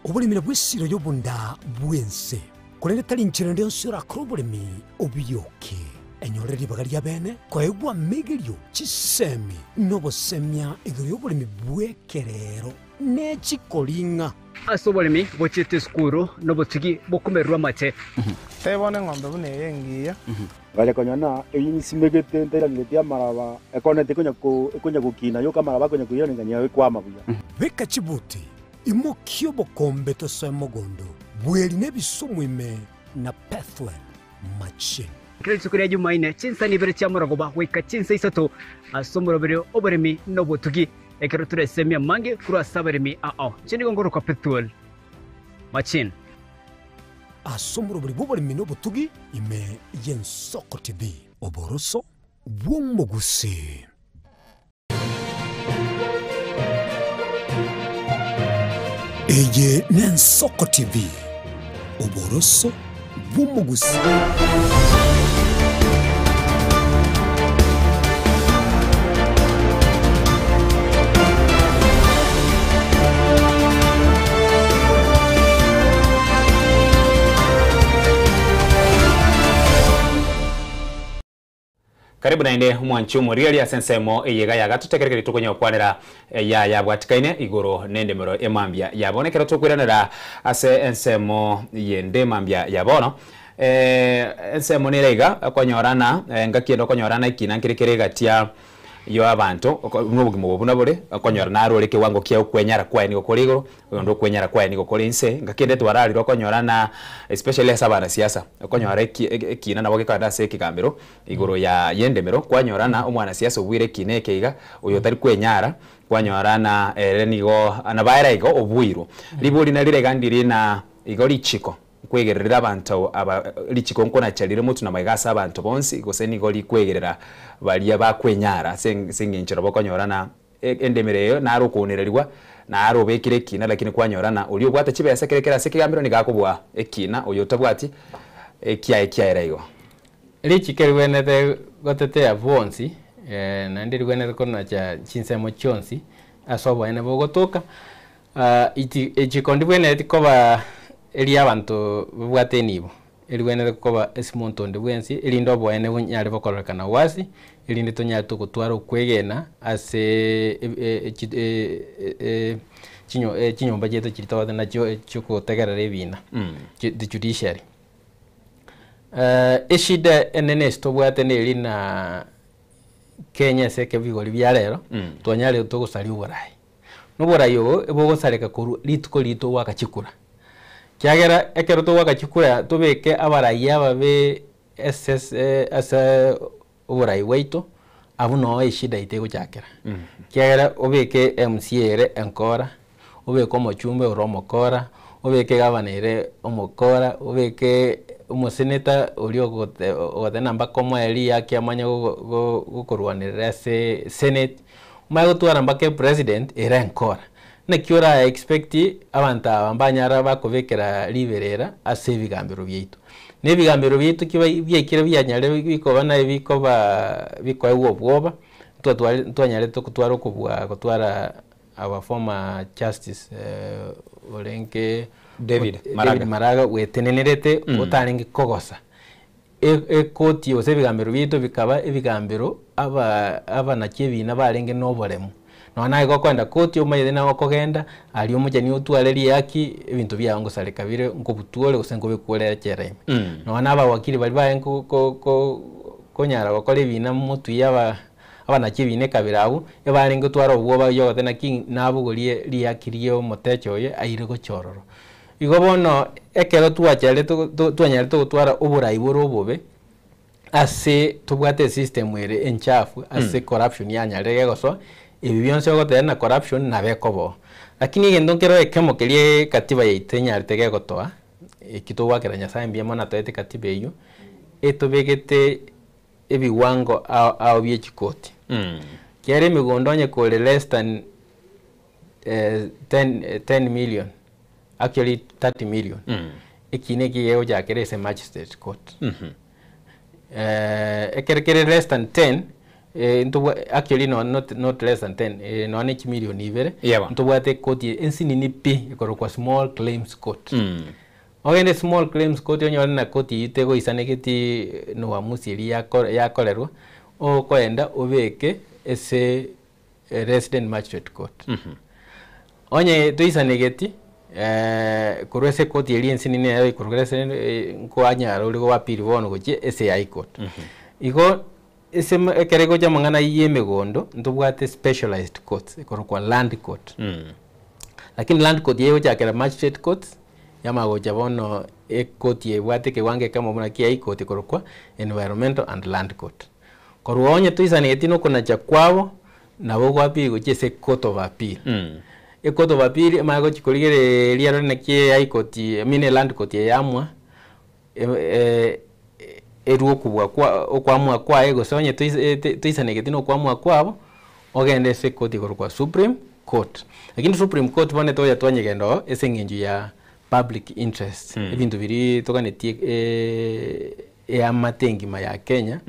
obulimira bwesiro yobunda bwense kulende tali nchira ndio sura krobulimi obiyoke enyoreri bagaria bene koegwa megerio chisemi nobosemia igori obulimi bwekerero nechikolinga asobolimi bochete skuru nobotigi bokumerwa mache tebone ngombe bune yengiya gale konyana eyisimegete ndera ngetia maraba ekonete konya kukina yo kamara konya kuyona nganya we kwama buya beka chibuti imokyo bokombe to semogondo bweli nebisumwime na Bethlehem mache kire chukuri Jumaine chinsa ni bere chamorogoba wika chinsa isato asomoro bere oberemi nobotugi ekero turesemia mange kura saberemi chini gongoro kwa petrol machin asomoro bere boberemi nobotugi ime Yensoko TV oboroso bw'omugusi. Eye Yensoko TV oboroso bw'omugusi. Karibu nainde mwanchu muriali asensemo eyega yaga tutekerekere tukonya okwanira ya bwatikaine igoro nende mero emambia yabonekera tukwiranira ase ensemo yende mambia yabono ensemo nirega konyorana ngakiendo konyorana ikina nkirikere gatia yo abantu n'ubugimo bubuna bure konyorana arore kiwango kya ukwenyara kwa ni gokorigoro ndo kwenyara kwa ni gokorinse ngakende twarariro konyorana especially asabana siasa konyora ikina nabo gikanda se kigambiro igoro ya yendemero kwanyorana omwana siasa obwire kineke iga uyo tari kwenyara kwanyorana nigo anabaira igo obwiro liburi na lire gandiri na igori chiko kwegerera abantu aba lichiko nkona chalire mutu na magasa abantu bonsi goseni goli kwegerera balia bakwenyara senginchiro bokonyorana endemereyo na arukunererwa na arobekire kina lakini kwanyorana uli obwata chibesa kerekera sekigambiro ni gakobwa ekina oyo tabwati ekia erayo lichikerwenete gotete abonsi na ndirwenete kona cha chinsemo chonsi asobo ene bogotoka ichikondibwenete koba eli abantu bwate nibo eliwene koba esimonto ndibwensi elindo bwene bunyale bokorokana wasi elinde tonya tukutwara kwegena ase chinyomba jeto chiritawa na chuko tegerera ebina the judiciary eshida enene stobwate neli na Kenya seke bigori byarero tonyale tugusari uburai n'uburayo ebogosareka kuru lituko lito wakachikura kyagera ekero to wakachikura tubeke abaraya babe SS asa uburai weito abuno eshida itego cyakera kyagera ubeke MCR enkora ubeke omochumbe uromokora ubeke gabanere omokora ubeke umuseneta ulio gote namba komo eli yake amanya gukorwanira se senate umago twara mbake president era enkora nekiora expecti abanta bambanyara bakobekera liberera ase bigambiro byito nebigambiro byito kiba byekira byanyare bikobana bikoba ubwoba twanyare tukutwara okubwa gutwara our former justice olenke David Maraga wetenenerete utaringi kogosa ekoti ose bigambiro byito bikaba ebigambiro aba nakibina barenge noboremu nona iko kwenda koti umayede na okogenda ali omujani otwaleri yaki ebintu byango salekabire nkobutwole usengo bekwolera kereme nona aba wakili bali bayenko konyara bakole bina mutu yaba abana kibine kabirabu yabarengo twara obwoba yote na king nabo golie liyakiriye omotecho ye ayire gochororo igo bono ekero twachale twanyare twara oburai borobobe ase tubwate system ere enchafu ase corruption yanyare goso ebi byonse gotena corruption na bekobo lakini gendo kero ekemo kelie katiba yaitenya ritege gotoa ekito wakera nyasaye mbia mona toete katiba iyo etobegete ebiwango au byechikoti kiare migondonye kole less than 10 million actually 30 million ekine kiyo jakere se magistrate court ekere less than 10 actually not less than 10 no ne million ivere ntobwate court ensini ni pi ikorokwa small claims court ogende small claims court onyo na court itego isanegeti no amusiri yakolerwa okoenda obeke ese resident magistrate court onye to isanegeti kurwese court yeli ensini ne kurwese ko anyaro ligo wapiri bono goche ese high court igo ese kerego jamangana yemegondo ntobwate specialized courts ikorokwa land court lakini land court yeyo chakera magistrate court yamagocha bono ekoti ebwate kiwange kama muna kia ikoti korokwa environmental and land court koruonye tuisaneti no kuna cha kwabo nabo kwapi gochese court of appeal e court of appeal mago chikorigere liaro na kie ikoti mine land court yamwa eruo kubwa okwamwa kwa ego sonye tuisaneti no kwamwa kwabo ogende se court korokwa supreme court lakini supreme court bone toya twanyegendo esengenju ya public interest ebintu biri tokanetie amatengi ya Kenya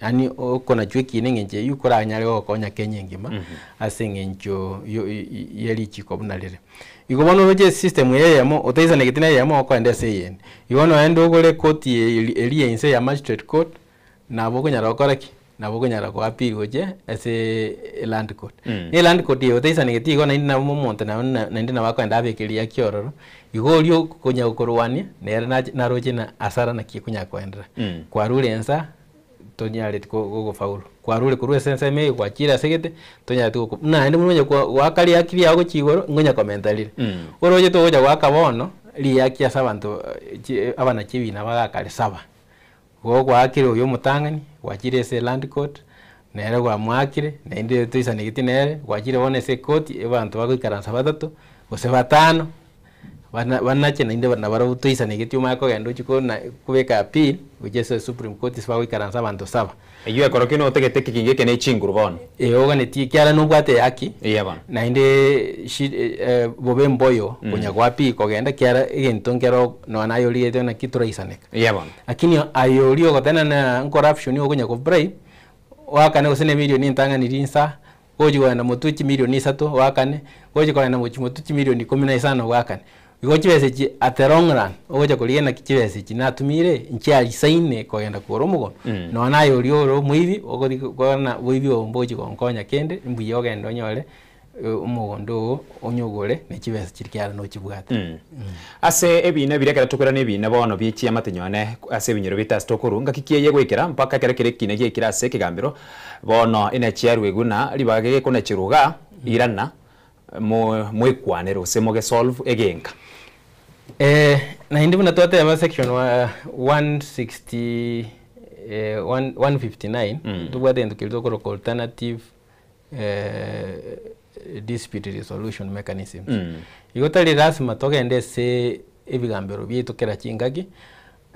ani okona chweki nengenje yukora nyale okonya Kenya ngima asengenjo yeli chikobunalire igobono roje system yeyemo otaiza negitina yeyemo okwende seyen igono endo gole court eli ense ya magistrate court nabo kunyara okoraki nabo kunyara kwa appeal goje ase land court ni land court yo otaiza negiti igona ina momonte na ndina bakwenda abekelia kiororo igolio kunya ukorwani nera na roje na asara na kikunya kwendera kwa rule ensa tonyale go faulu kwa rule kurwe sense me kwa chira segete tonyale tuko na ndi munye kwa wakali akiri yago chigoro ngonya komentalire oroje to goja wakabono li yakia sabantu abana chibina bagakale saba go kwa akiri uyo mutangani wachire se land court nere kwa mwakire na ndi tuisa negiti nere wachire bone se court abantu bagikaransa batatu gose batano wanache na inde na baro tuisa negiti umako gendo chiko na kubeka appeal ujese supreme court swa wikaransa abantu saba eyo ekoroke no tegete kingeke ne chinguru bono oga neti kyala no bwate yaki yeba na inde bobe mboyo kunya kwapi kogenda kyala egentongero no nayo liete na kitura isaneka yeba lakini ayo liyo gotena na corruption yo kunya ko bribe wakane usene milioni ntanga nirinsa goji gwana mutuchi milioni 3 wakane goji gwana mutuchi milioni 15 wakane igochibese chi at the long run ogoja kuliena kichibese chi natumire nchiali saine kogenda koromugo no nayo lioro muivi ogodi kwana wivi omboji konkonya kende mbuye ogenda onyole umugondo onyogole nechibese chirikyala no chibwate ase ebine birekera tukura nebine bono bichi amatenyone ase binyero bita stokorunga kikiye gwekera mpaka kerekere kine gekira ase kigambiro bono ine chiarwe guna libage kona chiruga irana mwekwanero semoge solve egenga na hindi muna toate ya section 160 159 tubwate ndukilito koro alternative dispute resolution mechanisms igotali rasima togende se ebigambiro bieto kera chingagi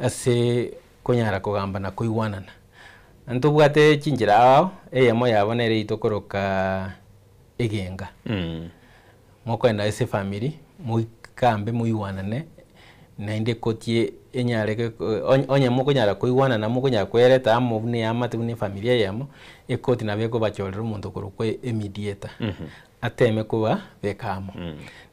ase konyara kugamba na kuiwanana ntubwate chinjira ao eyemo yabonere itokoroka egenga mokwenda ese family muikambe muiwanane na inde kotie enyareke onye mukonyara kuiwanana mukonyara kwereta amubune amate bune familia yamo ekoti na beko bachorera umuntu kurukwe immediate ateme kuba bekamo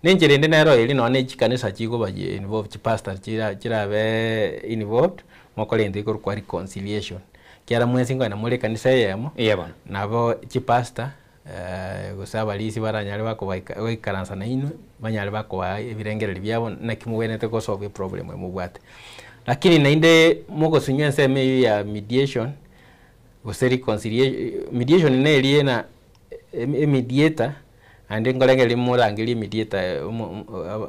nenjere ndi nero ili none chikanisa chiko baje involved chi pastor chira be involved mokolende kurukwa reconciliation kiara mwezi ngwana muri kanisa yamo yeba nabo chi pastor gusaba lisi baranyale bako baikaransa na inu banyale bako ebirengereri byabo na kimuwenete ko solve problem mubwate lakini na inde mugo sunywense me ya mediation gose reconciliation mediation ne liye na mediator ande ngolengeli murangeli mediator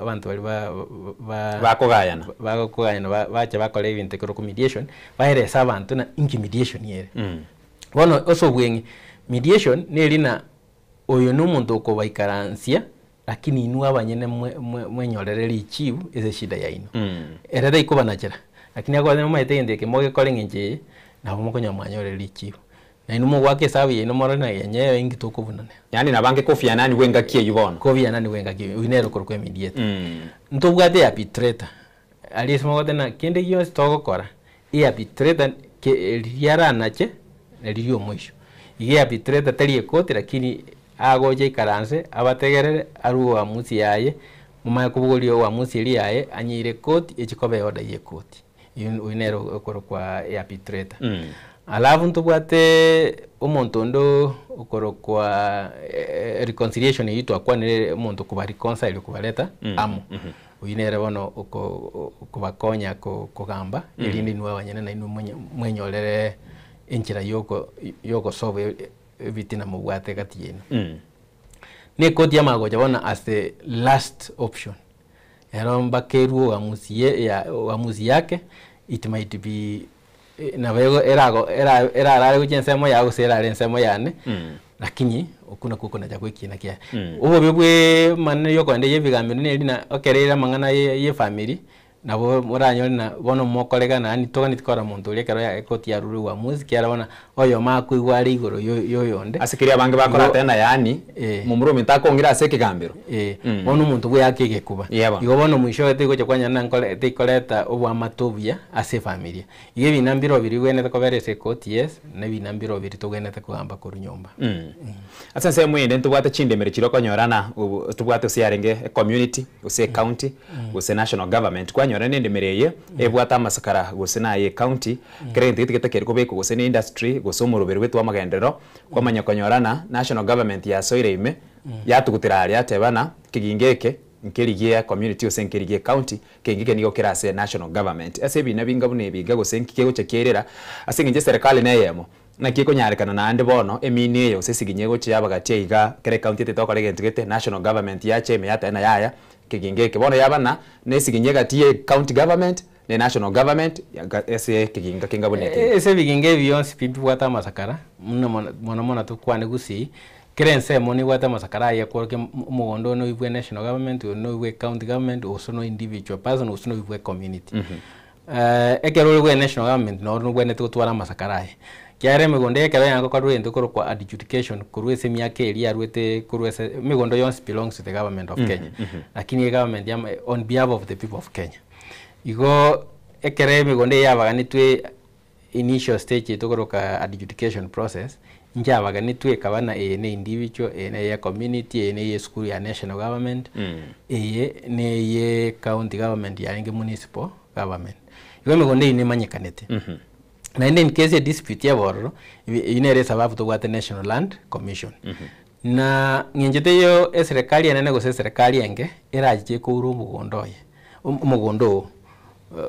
abantu bali bakogayana bacha bakole ibintu ko mediation baheresa abantu na mediation yere bono osobwengi mediation nelina oyo n'umuntu okobaikaransia lakini inu abanyene mwenyorere lichibu eze shida ya ino erada ikobanachira lakini akwa nemo maitende ke moge kolengenje na bomokonya mwanyorere lichibu na inu mo wake sabi ino morana yenye ingi tokubunane yani nabange kofia nani wenga kie yubona kofia nani wenga kie winero korko mediate ntobwate arbitrator alisimo godena kende yo stokokora arbitrator ke liara nache neliyo mwisho igia arbitrator tali ekoti lakini agoje ikaranse abategerere aru uamuzi yaye mumaya kubugolio uamuzi ili yaye anyire koti echikobe oda ye koti winero okoro kwa arbitrator alafu ntubwate umuntu ndo okoro kwa reconciliation yitu akwanire umuntu kuba reconcile kubaleta amu winere bono kubakonya kugamba ilindi nwa wanyene na inu mwenyorere enchira yoko solve vitina mubwate kati yenu ne koti yamago jabona as the last option ero mbakeru uamuzi yake it might be na wego era ensemo ya gusera ensemo yane lakini okuna kukuna ja kwikina kia ubo bebwe manene yokonde yebigamiro ne lina okerera mangana ye family nabo muranyo na bono mokolega na ani toga nitkora muntu uri kero ya ekoti ya ruru wa muziki arabona oyo makuigwa ari igoro yoyonde asikiria bange bakora tena yani mumuro ntakongira asekigambiro bono muntu gwe yakige kuba igo bono mwisho ete gocha kwanya na nkole ete koleta obwa matobia ase familia ige binambiro biri gwenete koberese ekoti yes na binambiro biri togwenete kugamba kuru nyumba asa se mwende ntubwate chindemere chiro konyorana tubwate usiarenge community use county use national government kwanyora nende mereye ebwata masakara guse na ye county kerente tikete keriko beko guse ne industry guse umurubere wetu wamagendero kwamanya konyorana national government ya soire ime yatugutira ari atebana kigingeke nkerigie community use nkerigie county kengike nigo kirase national government ase bina binga bune biga guse nkikego chekerera ase nginje serikali na yemo na kiko nyarekana na ande bono emini yo sesiginye goche yabagatie iga kere county tetokore gete national government ya cheme yata na yaya kigingeke bono yabana nesiginye gatie county government ne national government ese kiginga kinga bonete ese biginge biyonsi pipi wata masakara mona tukwane gusi kerense moni wata masakara ya korke mugondo no ibwe national government no ibwe county government also no individual person also no ibwe community ekero ibwe national government no ibwe netutwara masakara kiare migondo ekero yango kwa ruendo kwa adjudication kurwese miake eri arwete kurwese migondo yonsi belongs to the government of Kenya lakini government ya on behalf of the people of Kenya igo ekere migondo yabaganitwe initial stage tokoroka adjudication process njabaganitwe kabana ne individual ne ya community ne ye school ya national government ne ye county government ya nge municipal government igo migondo ine manyekanete na in case a dispute ya borro inere sababu to what National Land Commission na ngenjete yo serikali yanene go serikali yange eraje ko uru mugondo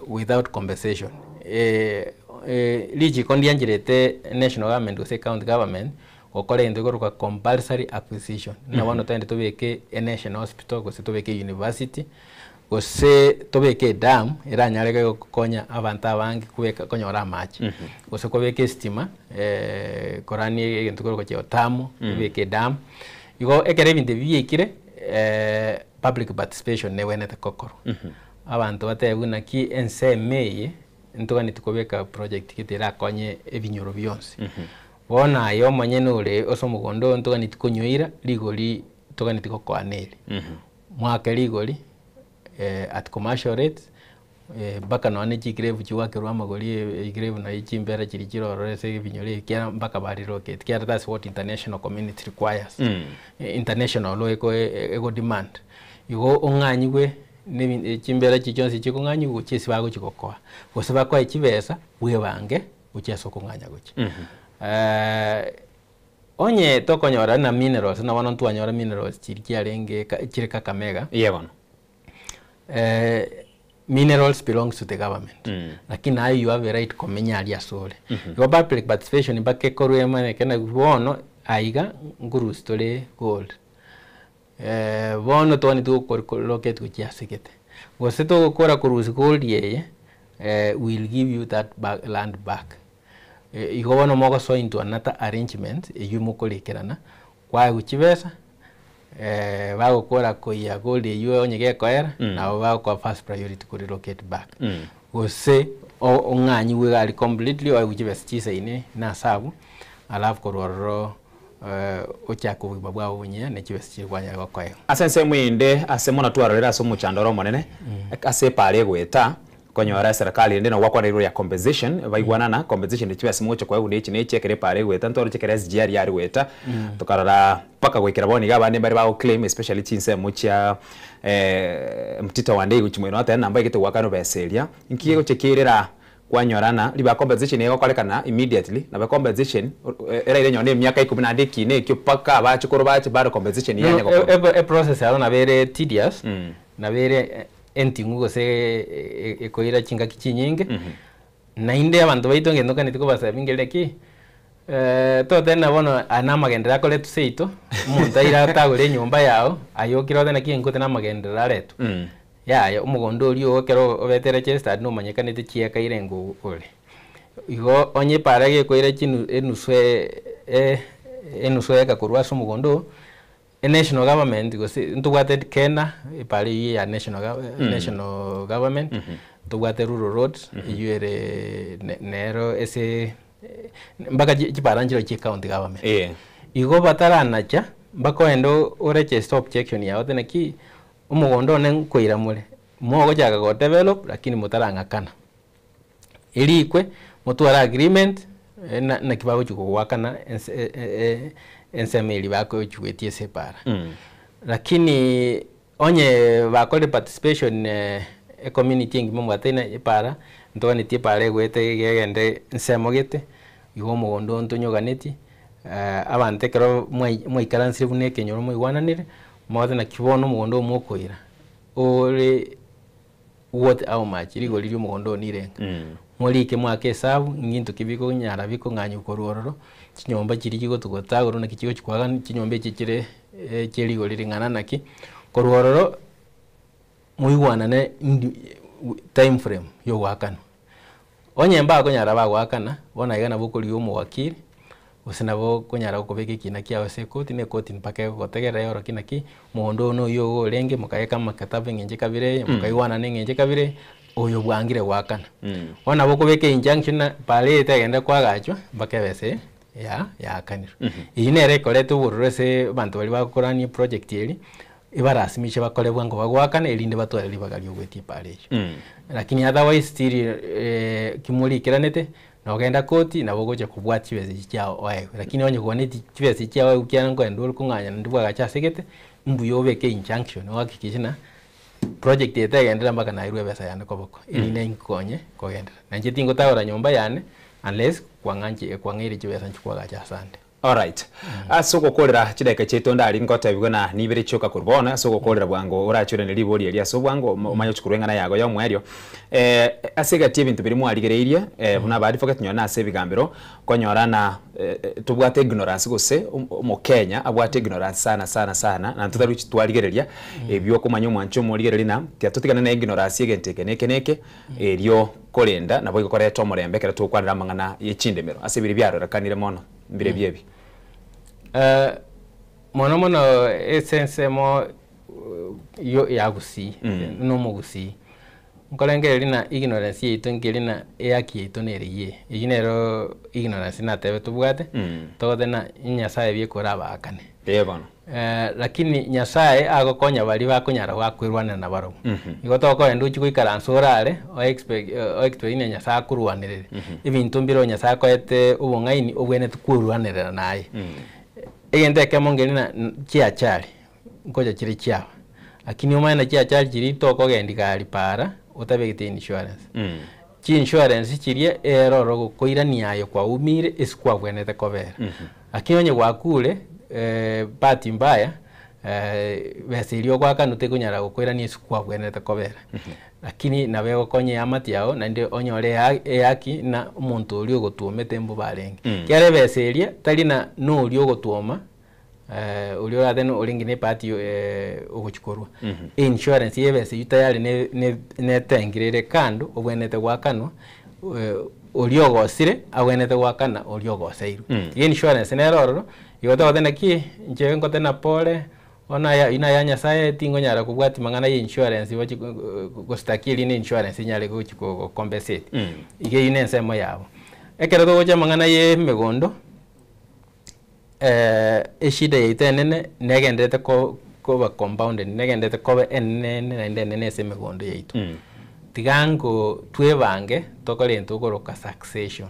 without compensation liji kondi anjirete national government go county government okore ende go compulsory acquisition na wano tende to beke national hospital go to beke university gose tobeke dam era nyarega kokonya abantu abangi kubeka konyora amachi gose kobeke stima korani egento ko cyotamo beke dam igo ekere binde biyekire public participation ne wenete kokoro abantu batebuna ki ensemeye ntoga nitukobeka project kitera konye ebinyoro byonse bona yo manyene ure osomugondo ntoga nitukonyoira ligoli toga nitukokwaneli mwaka ligoli at commercial rates baka no ane chikrevu chiwake rwa magoli ikrevu na ichimbera chiri chiroro ese binyore kya baka bari rocket kya that's what international community requires international law ego demand igo onganywe ne chimbera chichonsi chikonganyu guchisi bago chikokoa bose bakwa ikibesa bwe bange ucheso konganya guchi onye tokonyora na minerals na wana ntwanyora minerals chiri kyarenge chiri Kakamega yebona minerals belongs to the government lakini nayo you have a right komenya ali asole your public participation bake korwe mane kana bono aiga nguru stole gold bono toni tu locate kuchiasikete gose to kora kurusi gold yeye will give you that land back igo bono mogo so into another arrangement yumukolekerana kwa uchibesa bago kora koya gold yo onyege koera na bago kwa first priority ko relocate back gose onganyi we ali completely or uchibesa chisa ine na sabu alafu kororo ochako bibabwa onye ne chibesa chirwanya gwayo asense mwinde asemona twarorera so muchandoro monene ase pare gweta konyora serikali ndino wakwa rero ya compensation baigwana na compensation chibesa mucho kwa undi chine chekere pare gweta ntoro chekere SGR yari gweta tukarara paka gwekera boni gabane bari bawo claim especially chinse mucha mtito wande guchimweno ata namba igite wakano beseria nkiye chekerera kwanyorana liba compensation yego kolekana immediately na compensation era ile nyone myaka 10 kine kyo paka abachukuru bachi bado compensation yanye ko a process ya na bere tedious na bere entingugo se ekoira chinga kichinyinge na inde abantu baito ngendo kanitiko basa bingeleki to tena bono anama gendera kole tuseito munta ira tagure nyumba yao ayokiro tena kingo tena magendera leto ya umugondo rio kero obetere registered no manyekanete chieka irengo ole igo onye parage koire chinu enuswe ka kurwa sumugondo national government ntugwate Kenya ipali ya national government tugwate rural roads yuere nero ese mbaka chiparanjiro chi county government igo bataranacha mbako endo register objection ya otene ki umugondo ne koira mure mogo jaga go develop lakini mutaranga kana ilikwe mutwara agreement na kibago chuko wakana ensemeli bako chuetie separa lakini onye bakole participation community ngimo mwatena ipara ntone tipare gwete gegende nsemogete igo mugondo ntonyoganeti abante kero mwe karansi bune kenyoro mwe wananire mothe na kibono mugondo mukoira ore what how much rigo liri mugondo nirenga molike mwake sabu ngintu kibiko nyara biko nganyu korororo kinyomba kiri kigo tugotagoro na kikigo kikwaga kinyombe kikire kirigo liringana naki korororo muigwanane time frame yo wakana onye mba ko nyara ba wakana bona igana bukuri yo muwakiri usinabo konyara ukobeke kina kia se koti ne koti mpaka gotegera yoro kinaki muhondo no yo lenge mukayeka makatabe ngenje kabire mukaiwana ngenje kabire oyo bwangire wakana ona bokobeke injunction pale tegenda kwagachwa mpaka bese ya kaniro ine rekolete uburese bantu bali bakorani project yeli ibarasimisha bakole bwango bagwakana elinde batwara libagari ogweti pale lakini otherwise still kimuli kiranete nogenda koti na bogoje kubwati beze cyao wae lakini onye kuboneti kibeze cyao ukiana ngo ndoro kunganya ndibwa gacha segete mbu yobeke injunction wakikishina project yetegenda mpaka na irwe besa yane koboko iline inkonye kogenda nanje tingo tawara nyomba yane unless kwangire kibesa nchukwa gacha sande. Alright. Asoko kolera chideka cheto ndali ngota bigona nibere choka kurbona soko kolera bwango orachure ne libori elia so bwango manyo chukurenga na yago yo mwerio asega tie bintu birimu aligereiria buna bari fokat nyona ase bigambiro konyorana tubwate ignorance gose mu Kenya abwate ignorance sana na tutaruchi twaligereria ebyo kumanyo mwancho mu ligereri na tiatutikana na ignorance yegenteke neke elio kolenda nabo ikokoreto murembe kera tukwanira mangana yechindemero ase biri byaro rakanire mono mbire biebi mono essence mo yo yagusi no mugusi nkolengere lina ignorance yitu ngelina eyaki yitu neriye iginero ignorance na tebe tubwate tode na nyasaye byekora bakane yebona lakini nyasaye agokonya bali bakonyara wakwirwana na baro igotoko endo chikuikara nsorare o expect ine nyasaye kurwanirire ibintu mbiro nyasaye koete ubongaini obwene tukurwanirira naye egende kemongeri na chiachari ngoja kiri cyao lakini umana chiachari kiri toko gendikari para utabegite insurance chi insurance kirie eroro koirania ayo kwa umire isikwa bwenete kobera lakini onye gwakule bati mbaya besirio kwa kanute kunyara gukwirania isikwa bwenete kobera lakini nabego konye amati yao na ndio onyore yaki na umuntu uri ogotuomete mbu barenge kiare beseria tari na no uri ogotuoma uri orathe uringine pati ogochikorwa insurance yebese yutayari ne tengirire kando obwenete gwakano uri ogosire abwenete gwakana uri ogoseiru insurance ne rororo yoto tena ki nje ngote na pole ona ina ya nyasaye tingo nyara kubwati mangana ye insurance wachi gostakili ni insurance nyale go chiko compensate ige ine nsemo yabo ekero to gocha mangana ye megondo eshida yeitenene negendete ko ba compounded negendete ko enene na ndene se megondo yeitu tigango twebange tokolento goroka succession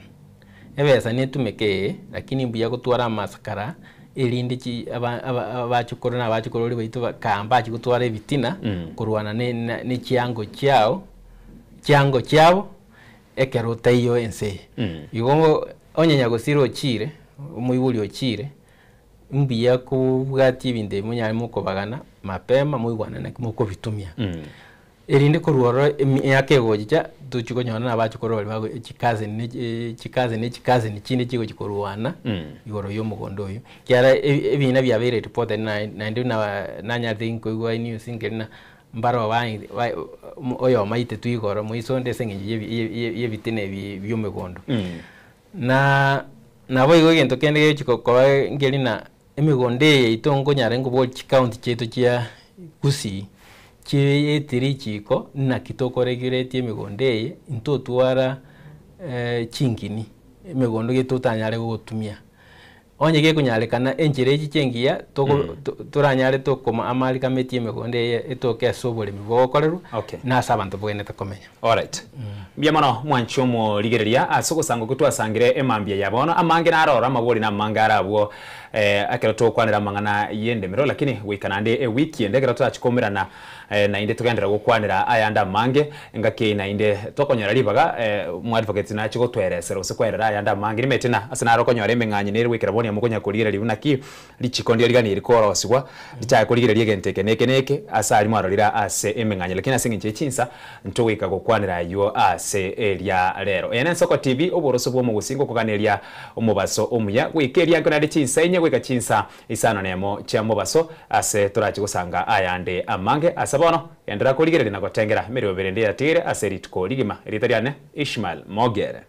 ebesa netumeke lakini mbuya gutwara masakara elinde chi abachukoro na abachukoro baitu kamba chigutwara ebitina kurwana ne chiango cyabo ekero tayo ense igongo onyenya gusiro chire umuyibuli ochire mbiya kubwati binde munyari mukobagana mapema muigwana na muko bitumia elinde kurworo yake goja tuchikonyana na abachukoro bali bago chikaze ni chinde chigo chikorwana igoro yo mugondo yo kiara ebina byabere report na ndio na nanya think ko igwa news ngena mbaro oyo maite tuigoro muisonde sengi yebitine byumegondo na nabo igo gento kende gechiko kwa ngeli na emigonde itongo nyarengo bo county chetu chia Gusii chitiri chiko na kitoko regulate emigonde into twara chingini emigondo getutanyare gutumia onye ge kunyalekana enjire chichengia turanyare tokoma amali kameti emigonde etoke asobole mibokoreru na sabantu bwenete komenya. All right. Biamano mwanchomo ligereria asoko sango kutwasangire emambia yabono amange narora mabori na mangara abo akero to kwanira mangana yendemero lakini wikanande wiki endegera twachikomera na inde tugendera gukwanira ayanda mange ngake na inde tokonyora libaga mu advocate na chiko tweresero sekwerera ayanda mange nimetina asinaro konyora emenganye neri wikira boni amukonya kuligera libunaki lichikondi ligani likoroswa licha kuligera ligenteke neke asali mwarorira ase emenganye lakini asinginche chinsa ntowika gukwanira yo ase elia rero ene Soko TV oboroso bwo mugusingo kukaneria omubaso omuya wikeria nkonade chinsa enye gweka chinsa isano nemo cha mubaso ase turachi gusanga ayande amange asabono endera kuligerera na gotengera mero berende yatire ase ritko ligima ritariane Ishmael Mogere.